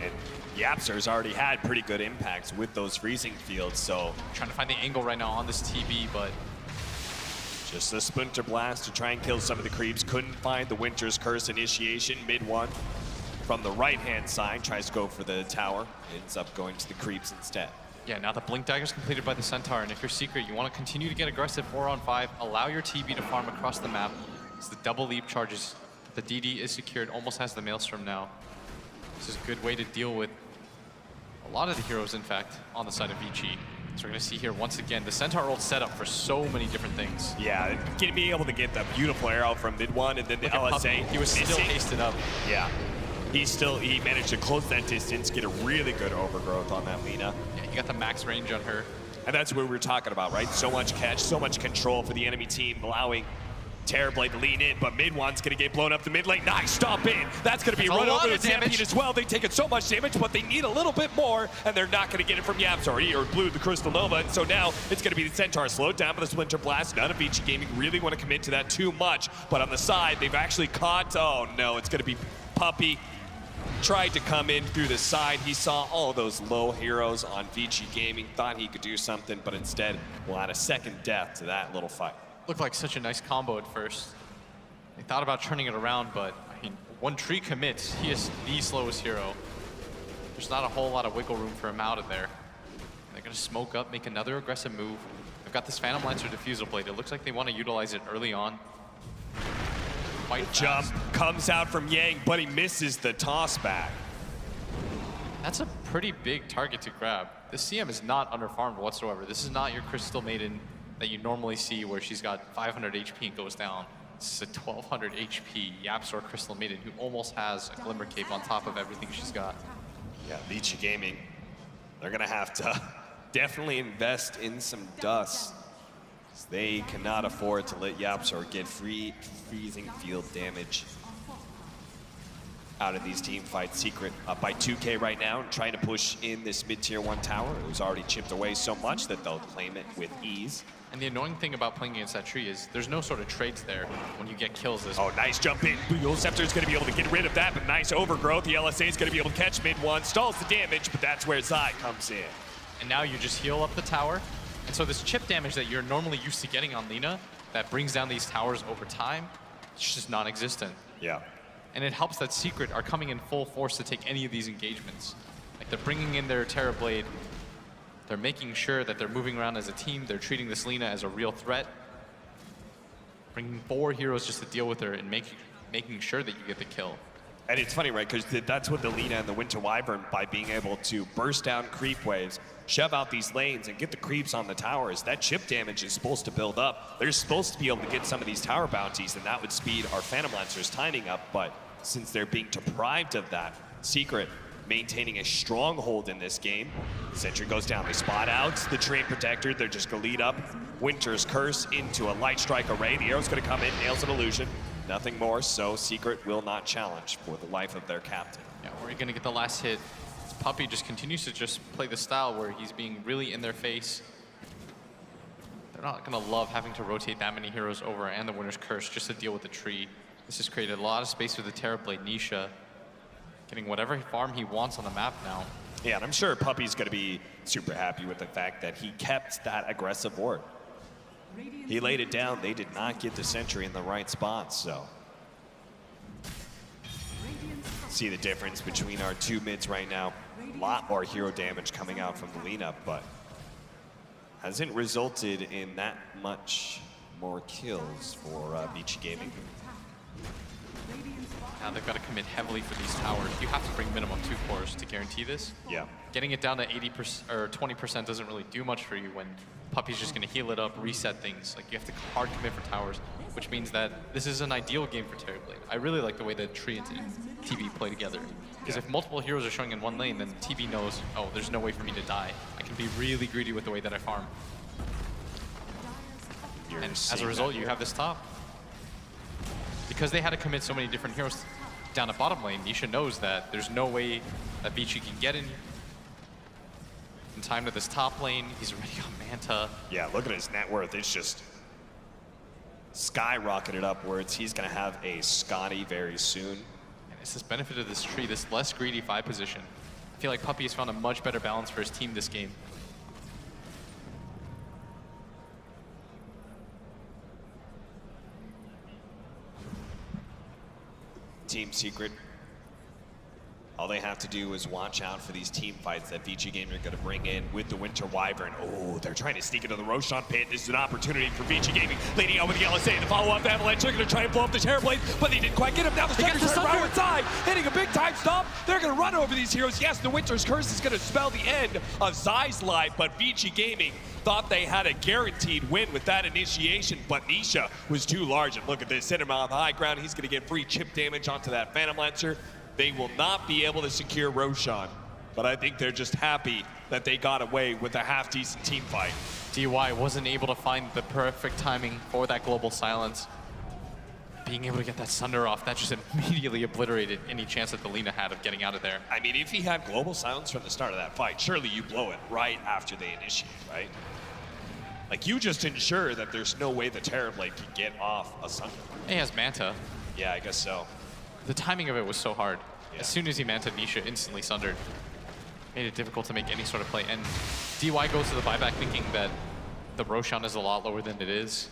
And Yapzor's already had pretty good impacts with those freezing fields, so... Trying to find the angle right now on this TB, but... Just a Splinter Blast to try and kill some of the creeps. Couldn't find the Winter's Curse initiation. Mid one from the right-hand side. Tries to go for the tower. Ends up going to the creeps instead. Yeah, now the Blink Dagger's completed by the Centaur, and if you're Secret, you want to continue to get aggressive 4-on-5, allow your TB to farm across the map. As the double leap charges, the DD is secured, almost has the Maelstrom now. This is a good way to deal with a lot of the heroes, in fact, on the side of Vici. So we're going to see here, once again, the Centaur ult set up for so many different things. Yeah, being able to get the beautiful arrow from mid one, and then the LSA. He was still hasted up. Yeah. He managed to close that distance, get a really good overgrowth on that Lina. Yeah, he got the max range on her. And that's what we were talking about, right? So much catch, so much control for the enemy team, allowing Terrorblade to lean in, but mid one's gonna get blown up the mid lane. Nice stop in. That's gonna be run over the Stampede as well. They take so much damage, but they need a little bit more, and they're not gonna get it from Yapzor or Blue the Crystal Nova. And so now it's gonna be the Centaur slowed down by the Splinter Blast. None of Vici Gaming really want to commit to that too much, but on the side, they've actually caught, oh no, it's gonna be Puppey. Tried to come in through the side. He saw all those low heroes on Vici Gaming, thought he could do something, but instead will add a second death to that little fight. Looked like such a nice combo at first. They thought about turning it around, but I mean, one tree commits, he is the slowest hero. There's not a whole lot of wiggle room for him out of there. They're gonna smoke up, make another aggressive move. They've got this Phantom Lancer Diffusal Blade. It looks like they want to utilize it early on. Quite jump comes out from Yang, but he misses the toss back. That's a pretty big target to grab. The CM is not underfarmed whatsoever. This is not your Crystal Maiden that you normally see where she's got 500 HP and goes down. This is a 1200 HP Yapzor Crystal Maiden who almost has a Glimmer Cape on top of everything she's got. Yeah, Vici Gaming, they're gonna have to definitely invest in some dust. They cannot afford to let Yapzor get freezing field damage out of these team fights. Secret up by 2K right now, and trying to push in this mid-tier 1 tower. It was already chipped away so much that they'll claim it with ease. And the annoying thing about playing against that tree is there's no sort of trades there when you get kills. Oh, nice jump in. Blue Scepter is going to be able to get rid of that, but nice overgrowth. The LSA is going to be able to catch mid one, stalls the damage, but that's where Zai comes in. And now you just heal up the tower. And so this chip damage that you're normally used to getting on Lina that brings down these towers over time, it's just non-existent. Yeah. And it helps that Secret are coming in full force to take any of these engagements. Like they're bringing in their Terrorblade. They're making sure that they're moving around as a team. They're treating this Lina as a real threat. Bringing 4 heroes just to deal with her and making sure that you get the kill. And it's funny, right? Because that's what the Lina and the Winter Wyvern, by being able to burst down creep waves, shove out these lanes, and get the creeps on the towers, that chip damage is supposed to build up. They're supposed to be able to get some of these tower bounties, and that would speed our Phantom Lancers timing up. But since they're being deprived of that, Secret maintaining a stronghold in this game. Sentry goes down. They spot out the Terrain Protector. They're just going to lead up Winter's Curse into a Light Strike array. The arrow's going to come in, nails an illusion. Nothing more, so Secret will not challenge for the life of their captain. Yeah, we're going to get the last hit. Puppey just continues to just play the style where he's being really in their face. They're not going to love having to rotate that many heroes over and the Winter's Curse just to deal with the tree. This has created a lot of space for the Terrorblade Nisha, getting whatever farm he wants on the map now. Yeah, and I'm sure Puppey's going to be super happy with the fact that he kept that aggressive ward. He laid it down. They did not get the Sentry in the right spot, so. See the difference between our 2 mids right now. A lot more hero damage coming out from the Lina, but hasn't resulted in that much more kills for Vici Gaming. Now they've got to commit heavily for these towers. You have to bring minimum 2 cores to guarantee this. Yeah. Getting it down to 80% or 20% doesn't really do much for you when Puppey's just going to heal it up, reset things. Like, you have to hard commit for towers, which means that this is an ideal game for Terrorblade. I really like the way that Tree and TB play together. Because if multiple heroes are showing in one lane, then TB knows, oh, there's no way for me to die. I can be really greedy with the way that I farm. And as a result, you have this top. Because they had to commit so many different heroes down the bottom lane, Nisha knows that there's no way that Vici can get in time to this top lane. He's already got Manta. Yeah, look at his net worth. It's just skyrocketed upwards. He's going to have a Scotty very soon. And it's this benefit of this tree, this less greedy 5 position. I feel like Puppy has found a much better balance for his team this game. Team Secret. All they have to do is watch out for these team fights that Vici Gaming are going to bring in with the Winter Wyvern. Oh, they're trying to sneak into the Roshan pit. This is an opportunity for Vici Gaming. Leading out with the LSA. The follow-up Avalanche. They're going to try and blow up the Terrorblade, but they didn't quite get him. Now the Sunder's right inside, hitting a big time stop. They're going to run over these heroes. Yes, the Winter's Curse is going to spell the end of Zai's life, but Vici Gaming thought they had a guaranteed win with that initiation, but Nisha was too large. And look at this, hit him on the high ground. He's going to get free chip damage onto that Phantom Lancer. They will not be able to secure Roshan, but I think they're just happy that they got away with a half-decent team fight. DY wasn't able to find the perfect timing for that global silence. Being able to get that Sunder off, that just immediately obliterated any chance that the Lina had of getting out of there. I mean, if he had global silence from the start of that fight, surely you blow it right after they initiate, right? Like, you just ensure that there's no way the Terrorblade can get off a Sunder. He has Manta. Yeah, I guess so. The timing of it was so hard. Yeah. As soon as he manted, Nisha instantly sundered. Made it difficult to make any sort of play. And DY goes to the buyback thinking that the Roshan is a lot lower than it is.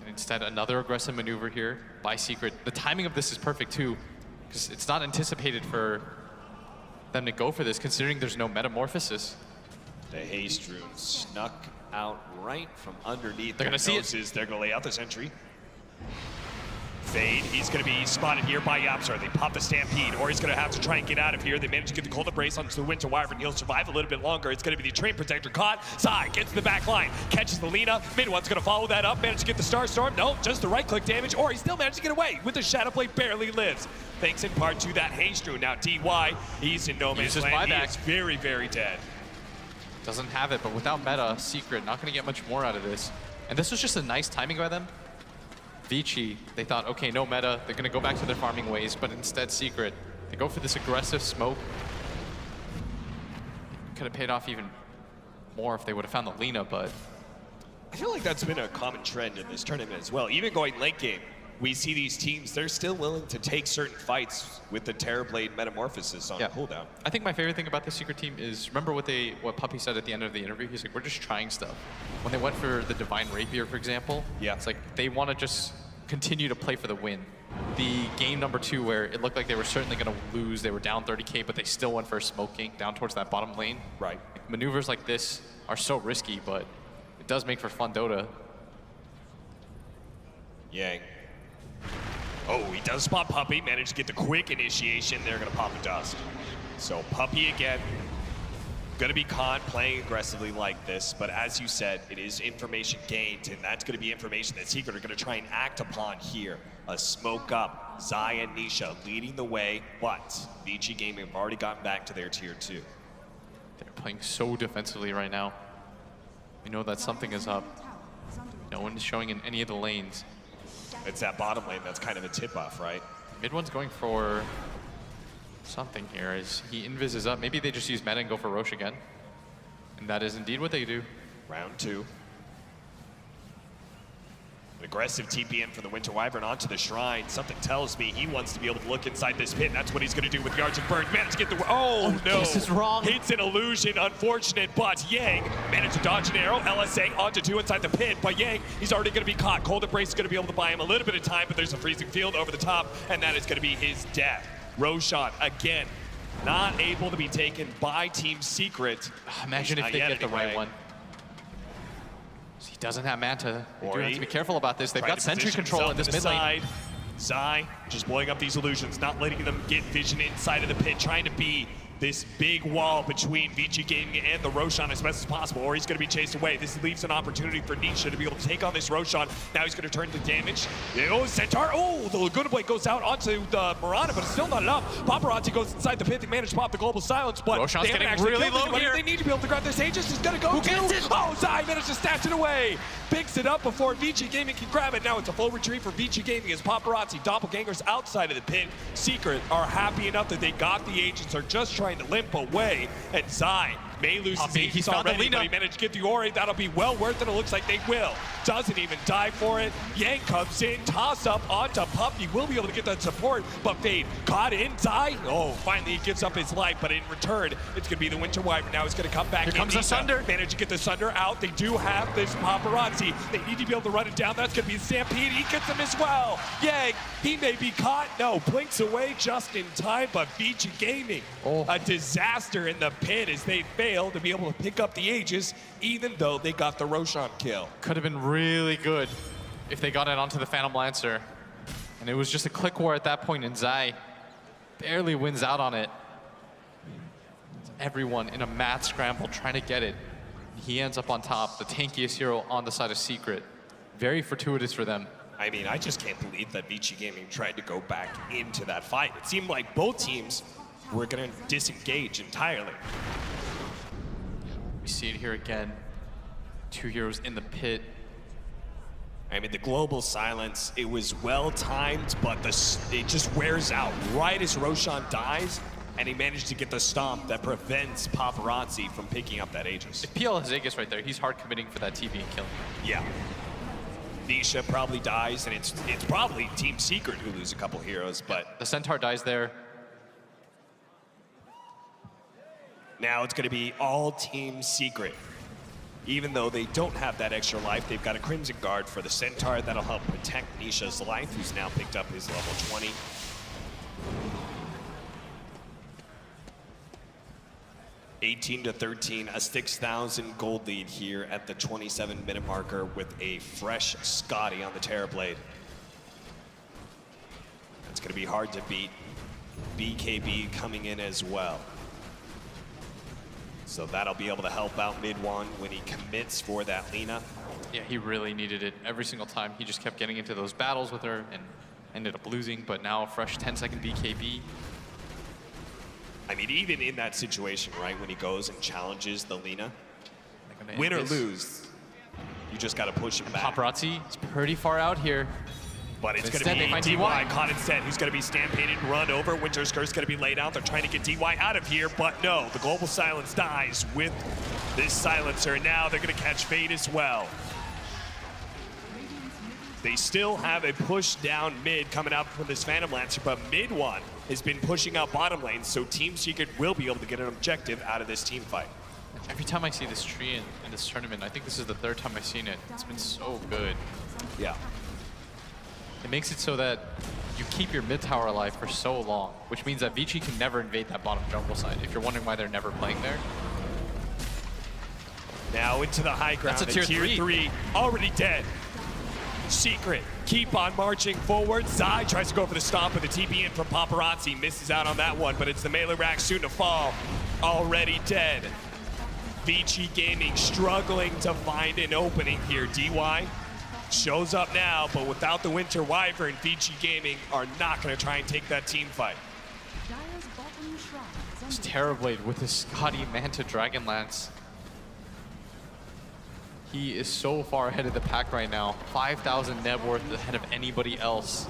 And instead, another aggressive maneuver here by Secret. The timing of this is perfect too, because it's not anticipated for them to go for this, considering there's no metamorphosis. The Haste Rune snuck out right from underneath. They're gonna see it. They're gonna lay out this entry. Fade, he's going to be spotted here by Yapsar. They pop the Stampede, or he's going to have to try and get out of here. They manage to get the Cold Embrace onto the Winter Wyvern. He'll survive a little bit longer. It's going to be the Train Protector caught. Zai gets to the back line, catches the Lina. Mid one's going to follow that up, manage to get the Star Storm. No, just the right-click damage, or he still managed to get away with the Shadow Blade barely lives. Thanks in part to that Haste Rune. Now DY, he's in no man's land. He is very, very dead. Doesn't have it, but without meta, Secret not going to get much more out of this. And this was just a nice timing by them. Vici, they thought, okay, no meta, they're gonna go back to their farming ways, but instead Secret, they go for this aggressive smoke. Could have paid off even more if they would have found the Lina, but... I feel like that's been a common trend in this tournament as well. Even going late game, we see these teams, they're still willing to take certain fights with the Terrorblade Metamorphosis on cooldown. I think my favorite thing about the Secret team is, remember what Puppy said at the end of the interview? He's like, we're just trying stuff. When they went for the Divine Rapier, for example, it's like they want to just continue to play for the win. The game number 2 where it looked like they were certainly going to lose, they were down 30k, but they still went for a smoking down towards that bottom lane. Right. Like, maneuvers like this are so risky, but it does make for fun Dota. Yang. Oh, he does spot Puppy, managed to get the quick initiation. They're gonna pop a dust. So Puppy again, gonna be caught playing aggressively like this, but as you said, it is information gained, and that's gonna be information that Secret are gonna try and act upon here. A smoke up, Zai and Nisha leading the way, but Vici Gaming have already gotten back to their tier 2. They're playing so defensively right now. We know that something is up. No one is showing in any of the lanes. It's that bottom lane that's kind of a tip-off, right? Mid one's going for something here as he invises up. Maybe they just use meta and go for Roche again. And that is indeed what they do. Round 2. An aggressive TPN for the Winter Wyvern onto the Shrine. Something tells me he wants to be able to look inside this pit. That's what he's going to do with Yards and Burns. Managed to get the... Oh, no. This is wrong. Hits an illusion. Unfortunate, but Yang managed to dodge an arrow. LSA onto 2 inside the pit. But Yang, he's already going to be caught. Cold Embrace is going to be able to buy him a little bit of time, but there's a freezing field over the top, and that is going to be his death. Roshan, again, not able to be taken by Team Secret. Imagine if they get the right one. He doesn't have Manta. They do have to be careful about this. They've got sentry control in this mid lane. Zai just blowing up these illusions, not letting them get vision inside of the pit, trying to be this big wall between Vici Gaming and the Roshan as best as possible, or he's going to be chased away. This leaves an opportunity for Nisha to be able to take on this Roshan. Now he's going to turn the damage. Oh, Centaur. Oh, the Laguna Blade goes out onto the Mirana, but it's still not enough. Paparazzi goes inside the pit. They manage to pop the global silence, but Roshan's they haven't getting really low here. They need to be able to grab this. Aegis is going to go to... Oh, Zai managed to snatch it away. Picks it up before Vici Gaming can grab it. Now it's a full retreat for Vici Gaming as Paparazzi, doppelgangers outside of the pit. Secret are happy enough that they got the agents, are just trying to limp away, and Zai May lose his He's Aegis found the already, but Lina. he managed to get the Ori. That'll be well worth it. It looks like they will. Doesn't even die for it. Yang comes in, toss up onto Puppy. Will be able to get that support, but Fade caught in, die. Oh, finally he gives up his life, but in return, it's gonna be the Winter Wyvern. Now he's gonna come back. Here comes the Sunder. Managed to get the Sunder out. They do have this paparazzi. They need to be able to run it down. That's gonna be a Stampede. He gets him as well. Yang, he may be caught. No, blinks away just in time, but Vici Gaming, a disaster in the pit as they fail to be able to pick up the Aegis, even though they got the Roshan kill. Could have been really good if they got it onto the Phantom Lancer. And it was just a click war at that point, and Zai barely wins out on it. Everyone in a mad scramble trying to get it. He ends up on top, the tankiest hero on the side of Secret. Very fortuitous for them. I mean, I just can't believe that Vici Gaming tried to go back into that fight. It seemed like both teams were going to disengage entirely. We see it here again. Two heroes in the pit. I mean, the global silence, it was well timed, but it just wears out right as Roshan dies, and he managed to get the stomp that prevents Paparazzi from picking up that Aegis. If PL has Aegis right there, he's hard committing for that TB and kill. Yeah. Nisha probably dies, and it's probably Team Secret who lose a couple heroes, but... The Centaur dies there. Now it's going to be all Team Secret. Even though they don't have that extra life, they've got a Crimson Guard for the Centaur that'll help protect Nisha's life, who's now picked up his level 20. (18-13), a 6,000 gold lead here at the 27-minute marker with a fresh Scotty on the Terrorblade. That's going to be hard to beat. BKB coming in as well. So that'll be able to help out Mid-1 when he commits for that Lina. Yeah, he really needed it every single time. He just kept getting into those battles with her and ended up losing, but now a fresh 10-second BKB. I mean, even in that situation, right, when he goes and challenges the Lina, win or lose, you just got to push him back. Paparazzi is pretty far out here. But it's going to be DY caught instead, who's going to be stampeded, run over. Winter's Curse going to be laid out. They're trying to get DY out of here, but no, the global silence dies with this silencer. Now they're going to catch Fade as well. They still have a push down mid coming out from this Phantom Lancer, but Mid-1 has been pushing out bottom lane, so Team Secret will be able to get an objective out of this team fight. Every time I see this tree in this tournament, I think this is the third time I've seen it. It's been so good. Yeah. It makes it so that you keep your mid tower alive for so long, which means that Vici can never invade that bottom jungle side, if you're wondering why they're never playing there. Now into the high ground. That's a tier 3 already dead. Secret, keep on marching forward. Zai tries to go for the stomp with the TP in from Paparazzi. Misses out on that one, but it's the melee rack soon to fall. Already dead. Vici Gaming struggling to find an opening here. DY shows up now, but without the Winter Wyvern, Vici Gaming are not going to try and take that team fight. It's Terrorblade with his Scotty Manta Dragonlance. He is so far ahead of the pack right now. 5,000 net worth ahead of anybody else.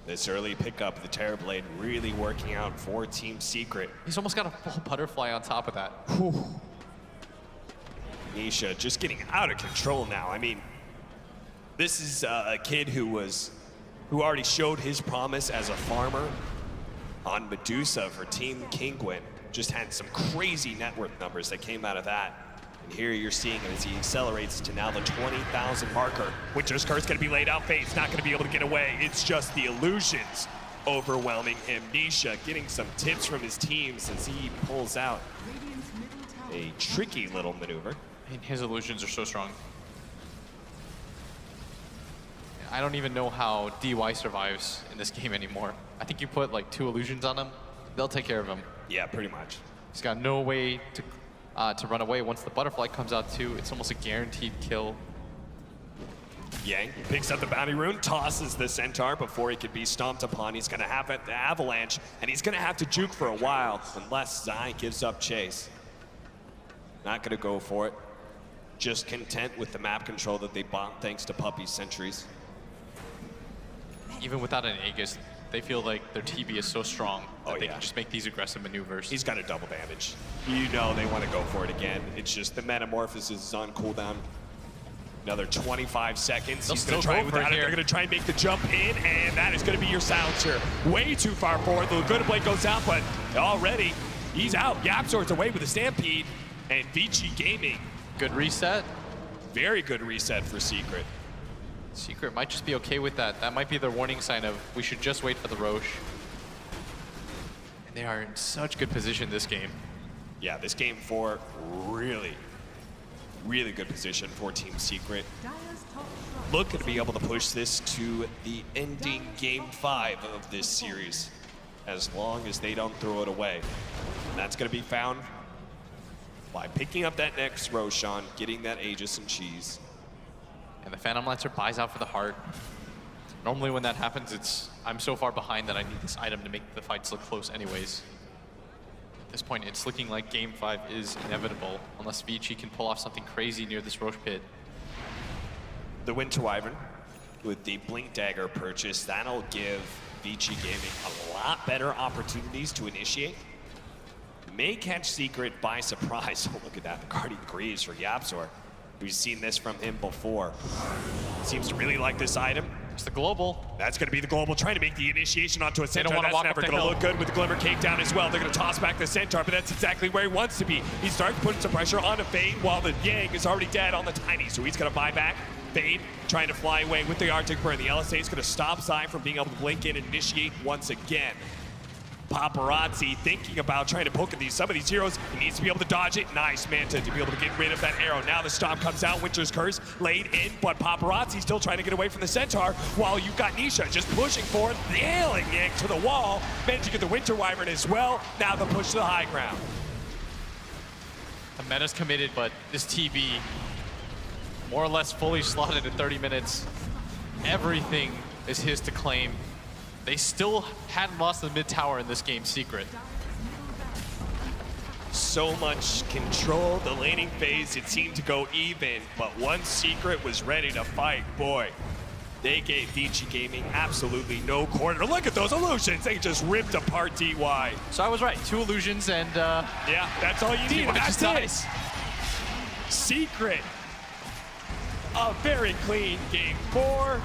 This early pickup, the Terrorblade really working out for Team Secret. He's almost got a full butterfly on top of that. Whew. Nisha just getting out of control now. I mean, this is a kid who already showed his promise as a farmer on Medusa for Team Kinguin. Just had some crazy net worth numbers that came out of that. And here you're seeing it as he accelerates to now the 20,000 marker. Winter's Curse gonna be laid out, Fate's not gonna be able to get away. It's just the illusions overwhelming him. Nisha getting some tips from his teams as he pulls out a tricky little maneuver. His illusions are so strong. I don't even know how DY survives in this game anymore. I think you put like 2 illusions on him, they'll take care of him. Yeah, pretty much. He's got no way to run away. Once the butterfly comes out too, it's almost a guaranteed kill. Yang picks up the bounty rune, tosses the Centaur before he could be stomped upon. He's gonna have the avalanche, and he's gonna have to juke for a while unless Zai gives up chase. Not gonna go for it. Just content with the map control that they bought thanks to Puppy's sentries. Even without an Aegis, They feel like their TB is so strong that they can just make these aggressive maneuvers. He's got a double damage. You know they want to go for it again. It's just the Metamorphosis is on cooldown. Another 25 seconds. He's going to try it without it. They're going to try and make the jump in, and that is going to be your silencer. Way too far forward. The Laguna Blade goes out, but already he's out. YapzOr's away with a Stampede, and Vici Gaming. Good reset. Very good reset for Secret. Secret might just be okay with that. That might be their warning sign of we should just wait for the Roche. And they are in such good position this game. Yeah, this game 4, really good position for Team Secret. Looking to be able to push this to the ending game 5 of this series, as long as they don't throw it away. And that's going to be found by picking up that next Roshan, getting that Aegis and Cheese. And the Phantom Lancer buys out for the heart. Normally when that happens, it's I'm so far behind that I need this item to make the fights look close anyways. At this point, it's looking like game 5 is inevitable, unless Vici can pull off something crazy near this Roche pit. The Winter Wyvern with the Blink Dagger purchase, that'll give Vici Gaming a lot better opportunities to initiate. May catch Secret by surprise. Oh, look at that, the Guardian Greaves for YapzOr. We've seen this from him before. Seems to really like this item. It's the global. That's going to be the global, trying to make the initiation onto a Centaur. That's never going to look good with the Glimmer Cake down as well. They're going to toss back the Centaur, but that's exactly where he wants to be. He starts putting some pressure on a Fade while the Yang is already dead on the Tiny, so he's going to buy back. Fade trying to fly away with the Arctic Burn. The LSA is going to stop Psy from being able to blink in and initiate once again. Paparazzi thinking about trying to poke at some of these heroes. He needs to be able to dodge it. Nice Manta to be able to get rid of that arrow. Now the Stomp comes out, Winter's Curse laid in, but Paparazzi still trying to get away from the Centaur while you've got Nisha just pushing forward, nailing Yank to the wall. Managed to get the Winter Wyvern as well. Now the push to the high ground. The meta's committed, but this TB more or less fully slotted in 30 minutes. Everything is his to claim. They still hadn't lost the mid tower in this game, Secret. So much control, the laning phase, it seemed to go even, but once Secret was ready to fight, boy, they gave Vici Gaming absolutely no corner. Look at those illusions, they just ripped apart DY. So I was right, 2 illusions and yeah, that's all you need, and that's it. Secret, a very clean game 4.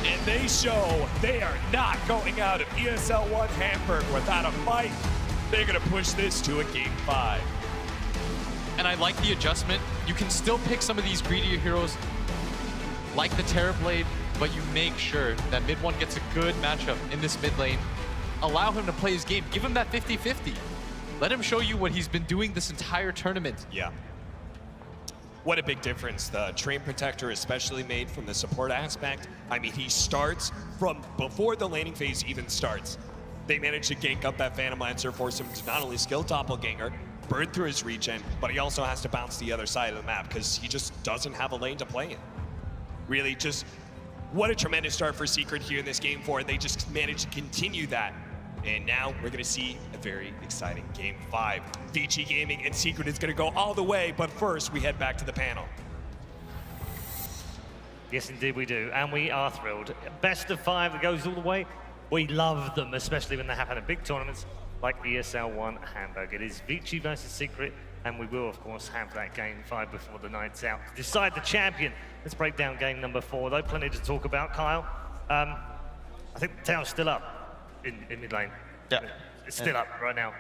And they show they are not going out of ESL One Hamburg without a fight. They're going to push this to a game 5. And I like the adjustment. You can still pick some of these greedier heroes like the Terrorblade, but you make sure that mid one gets a good matchup in this mid lane. Allow him to play his game. Give him that 50-50. Let him show you what he's been doing this entire tournament. Yeah. What a big difference the Train Protector especially made from the support aspect. I mean, he starts from before the laning phase even starts. They managed to gank up that Phantom Lancer, force him to not only skill Doppelganger, burn through his regen, but he also has to bounce the other side of the map because he just doesn't have a lane to play in. Really just, what a tremendous start for Secret here in this game 4. They just managed to continue that. And now we're gonna see a very exciting game 5. Vici Gaming and Secret is gonna go all the way, but first we head back to the panel. Yes, indeed we do, and we are thrilled. Best of 5 that goes all the way. We love them, especially when they happen at big tournaments like ESL One Hamburg. It is Vici versus Secret, and we will, of course, have that game 5 before the night's out to decide the champion. Let's break down game number 4, though. Plenty to talk about, Kyle. I think the tower's still up. In mid lane. Yeah. It's still up right now.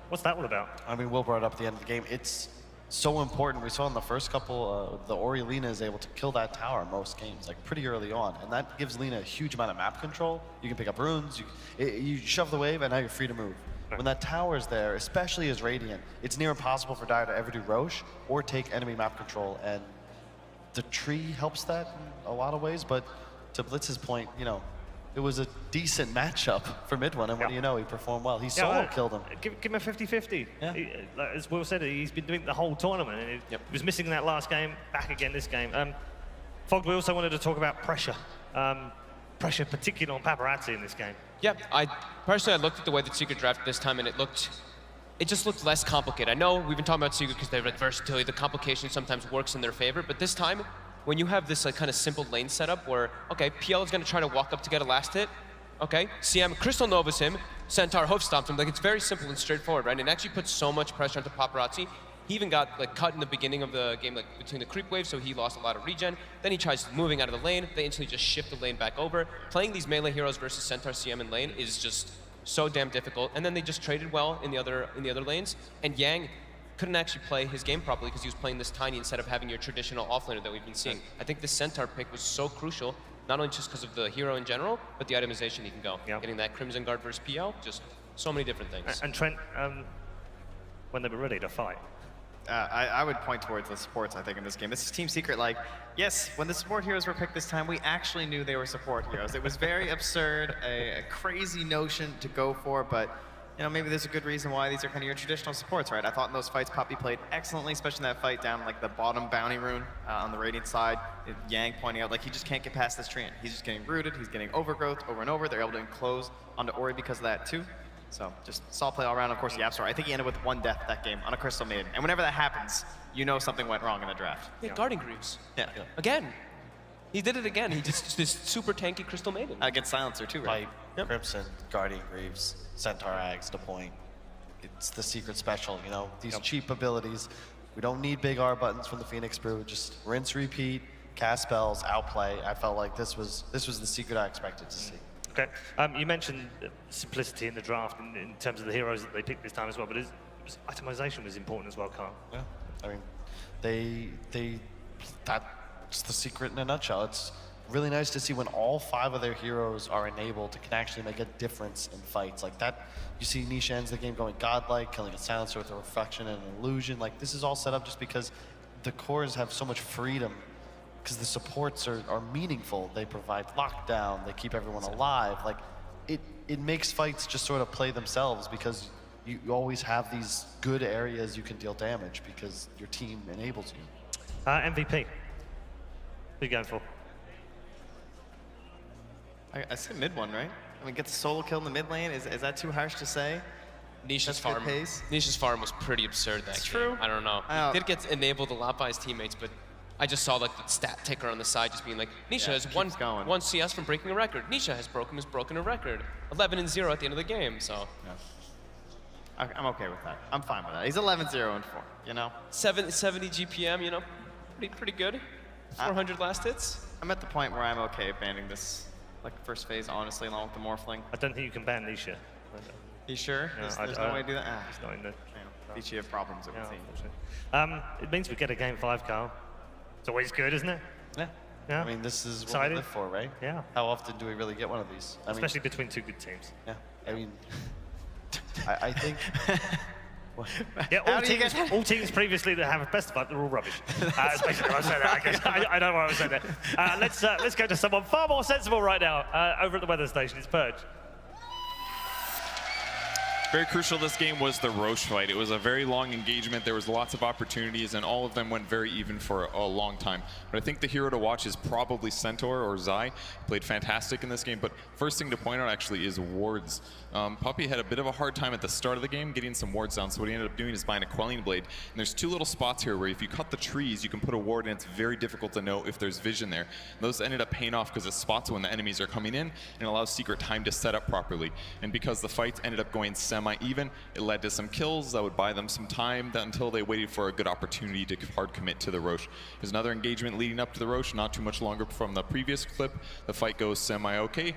What's that all about? I mean, Will brought it up at the end of the game. It's so important. We saw in the first couple, the Ori Lina is able to kill that tower in most games, like pretty early on. And that gives Lina a huge amount of map control. You can pick up runes, you shove the wave, and now you're free to move. Right. When that tower is there, especially as Radiant, it's near impossible for Dire to ever do Roche or take enemy map control. And the tree helps that in a lot of ways, but to Blitz's point, you know, it was a decent matchup for mid one, and what do you know, he performed well. He solo killed him. Give him a 50-50. Yeah. As Will said, he's been doing the whole tournament, and he was missing in that last game, back again this game. Fog, we also wanted to talk about pressure. Pressure particularly on Paparazzi in this game. Yeah, personally I looked at the way that Secret drafted this time, and it just looked less complicated. I know we've been talking about Secret because they have versatility, the complication sometimes works in their favor, but this time, when you have this kind of simple lane setup where, okay, PL is going to try to walk up to get a last hit, Okay, CM Crystal Novas him, Centaur hoof stomps him. Like, it's very simple and straightforward, right? And it actually puts so much pressure onto Paparazzi. He even got like cut in the beginning of the game, like between the creep waves, so he lost a lot of regen. Then he tries moving out of the lane. They instantly just shift the lane back over. Playing these melee heroes versus Centaur CM in lane is just so damn difficult. And then they just traded well in the other lanes. And Yang couldn't actually play his game properly because he was playing this Tiny instead of having your traditional offlaner that we've been seeing. I think this Centaur pick was so crucial, not only just because of the hero in general, but the itemization he can go. Yep. Getting that Crimson Guard versus PL, just so many different things. And Trent, when they were ready to fight. I would point towards the supports, I think, in this game. This is Team Secret, like, yes, when the support heroes were picked this time, we actually knew they were support heroes. It was very absurd, a crazy notion to go for, but, you know, maybe there's a good reason why these are kind of your traditional supports, right? I thought in those fights, Puppy played excellently, especially in that fight down, like, the bottom bounty rune on the Radiant side. Yang pointing out, like, he just can't get past this treant. He's just getting rooted, he's getting overgrowth over and over. They're able to enclose onto Ori because of that, too. So, just solid play all around. Of course, the Absol. I think he ended with 1 death that game on a Crystal Maiden. And whenever that happens, you know something went wrong in the draft. Yeah, Guarding Greaves. Yeah. Again. He did it again. He just this super tanky Crystal Maiden. Against Silencer, too, right? Crimson, Guardian Greaves, Centaur Ags, the point. It's the secret special, you know? These cheap abilities. We don't need big R buttons from the Phoenix Brew. Just rinse, repeat, cast spells, outplay. I felt like this was the secret I expected to see. Okay. You mentioned simplicity in the draft in terms of the heroes that they picked this time as well, but itemization was important as well, Carl. Yeah. I mean, that's the secret in a nutshell. It's really nice to see when all 5 of their heroes are enabled to can actually make a difference in fights. Like that, you see Nisha ends the game going godlike, killing a silencer with a reflection and an illusion. Like this is all set up just because the cores have so much freedom because the supports are meaningful. They provide lockdown, they keep everyone alive. Like it makes fights just sort of play themselves because you always have these good areas you can deal damage because your team enables you. MVP. Who are you going for? I said mid one, right? I mean, get the solo kill in the mid lane. Is that too harsh to say? Nisha's farm. Nisha's farm was pretty absurd that game. True. I don't know. He did get enabled a lot by his teammates, but I just saw like the stat ticker on the side just being like, Nisha has one CS from breaking a record. Nisha has broken a record. 11-0 at the end of the game, so. Yeah. I'm okay with that. I'm fine with that. He's 11-0 and 4, you know? 70 GPM, you know, pretty good. 400 last hits. I'm at the point where I'm okay banning this, like, first phase, honestly, along with the Morphling. I don't think you can ban Nisha. You sure? No, there's no way to do that? It's not in the... Vici have problems, it would seem. It means we get a game 5, Carl. It's always good, isn't it? Yeah. Yeah. I mean, this is what Excited? we live for, right? Yeah. How often do we really get one of these? Especially between 2 good teams. Yeah. I mean, I think... Yeah, all teams previously that have best of luck, they're all rubbish. Especially when I say that. I don't know why I said that. Let's go to someone far more sensible right now. Over at the weather station, it's Purge. Very crucial this game was the Roche fight. It was a very long engagement. There was lots of opportunities, and all of them went very even for a long time. But I think the hero to watch is probably Centaur or Zai. Played fantastic in this game, but first thing to point out actually is wards. Puppy had a bit of a hard time at the start of the game getting some wards down, so what he ended up doing is buying a Quelling Blade. And there's 2 little spots here where if you cut the trees, you can put a ward, and it's very difficult to know if there's vision there. And those ended up paying off because it spots when the enemies are coming in and allows Secret time to set up properly. And because the fights ended up going semi-even, it led to some kills that would buy them some time until they waited for a good opportunity to hard commit to the Roche. There's another engagement leading up to the Roche, not too much longer from the previous clip. The fight goes semi-okay.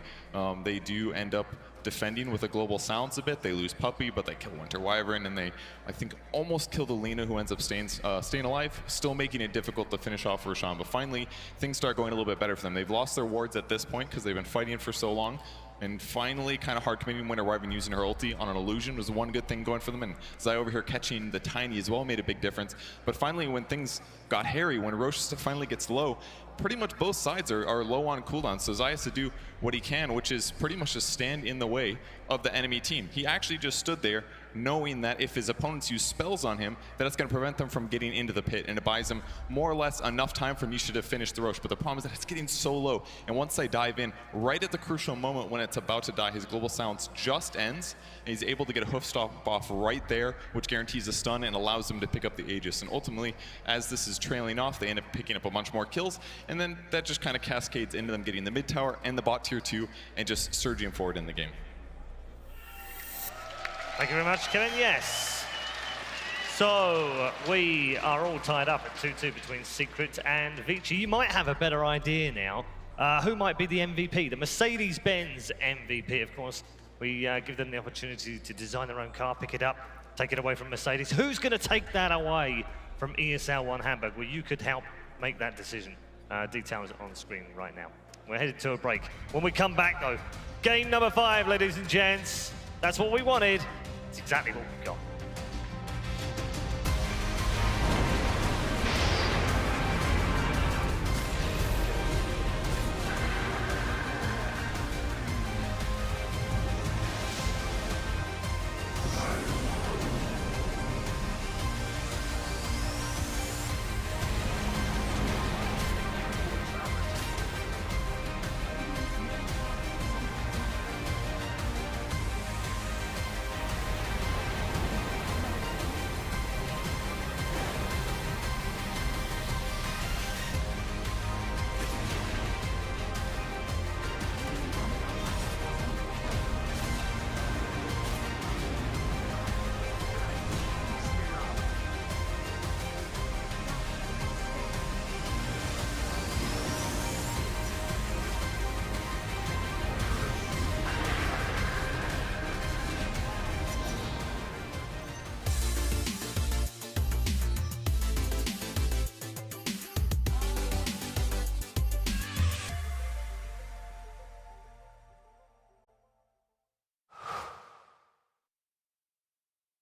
They do end up defending with a global silence a bit. They lose Puppy, but they kill Winter Wyvern, and they, I think, almost kill the Lena, who ends up staying alive, still making it difficult to finish off Roshan. But finally, things start going a little bit better for them. They've lost their wards at this point because they've been fighting for so long. And finally, kind of hard committing Winter Wyvern using her ulti on an illusion was one good thing going for them. And Zai over here catching the Tiny as well made a big difference. But finally, when things got hairy, when Roche finally gets low, pretty much both sides are low on cooldown. So Zai has to do what he can, which is pretty much just stand in the way of the enemy team. He actually just stood there knowing that if his opponents use spells on him, that it's going to prevent them from getting into the pit, and it buys him more or less enough time for Nisha to finish the Roche. But the problem is that it's getting so low, and once they dive in, right at the crucial moment when it's about to die, his global silence just ends, and he's able to get a hoof stop off right there, which guarantees a stun and allows them to pick up the Aegis. And ultimately, as this is trailing off, they end up picking up a bunch more kills, and then that just kind of cascades into them getting the mid tower and the bot tier 2 and just surging forward in the game. Thank you very much, Kevin. Yes. So we are all tied up at 2-2 between Secret and Vici. You might have a better idea now. Who might be the MVP? The Mercedes-Benz MVP, of course. We give them the opportunity to design their own car, pick it up, take it away from Mercedes. Who's going to take that away from ESL One Hamburg? Well, you could help make that decision. Details on screen right now. We're headed to a break. When we come back, though, game number 5, ladies and gents. That's what we wanted. It's exactly what we've got.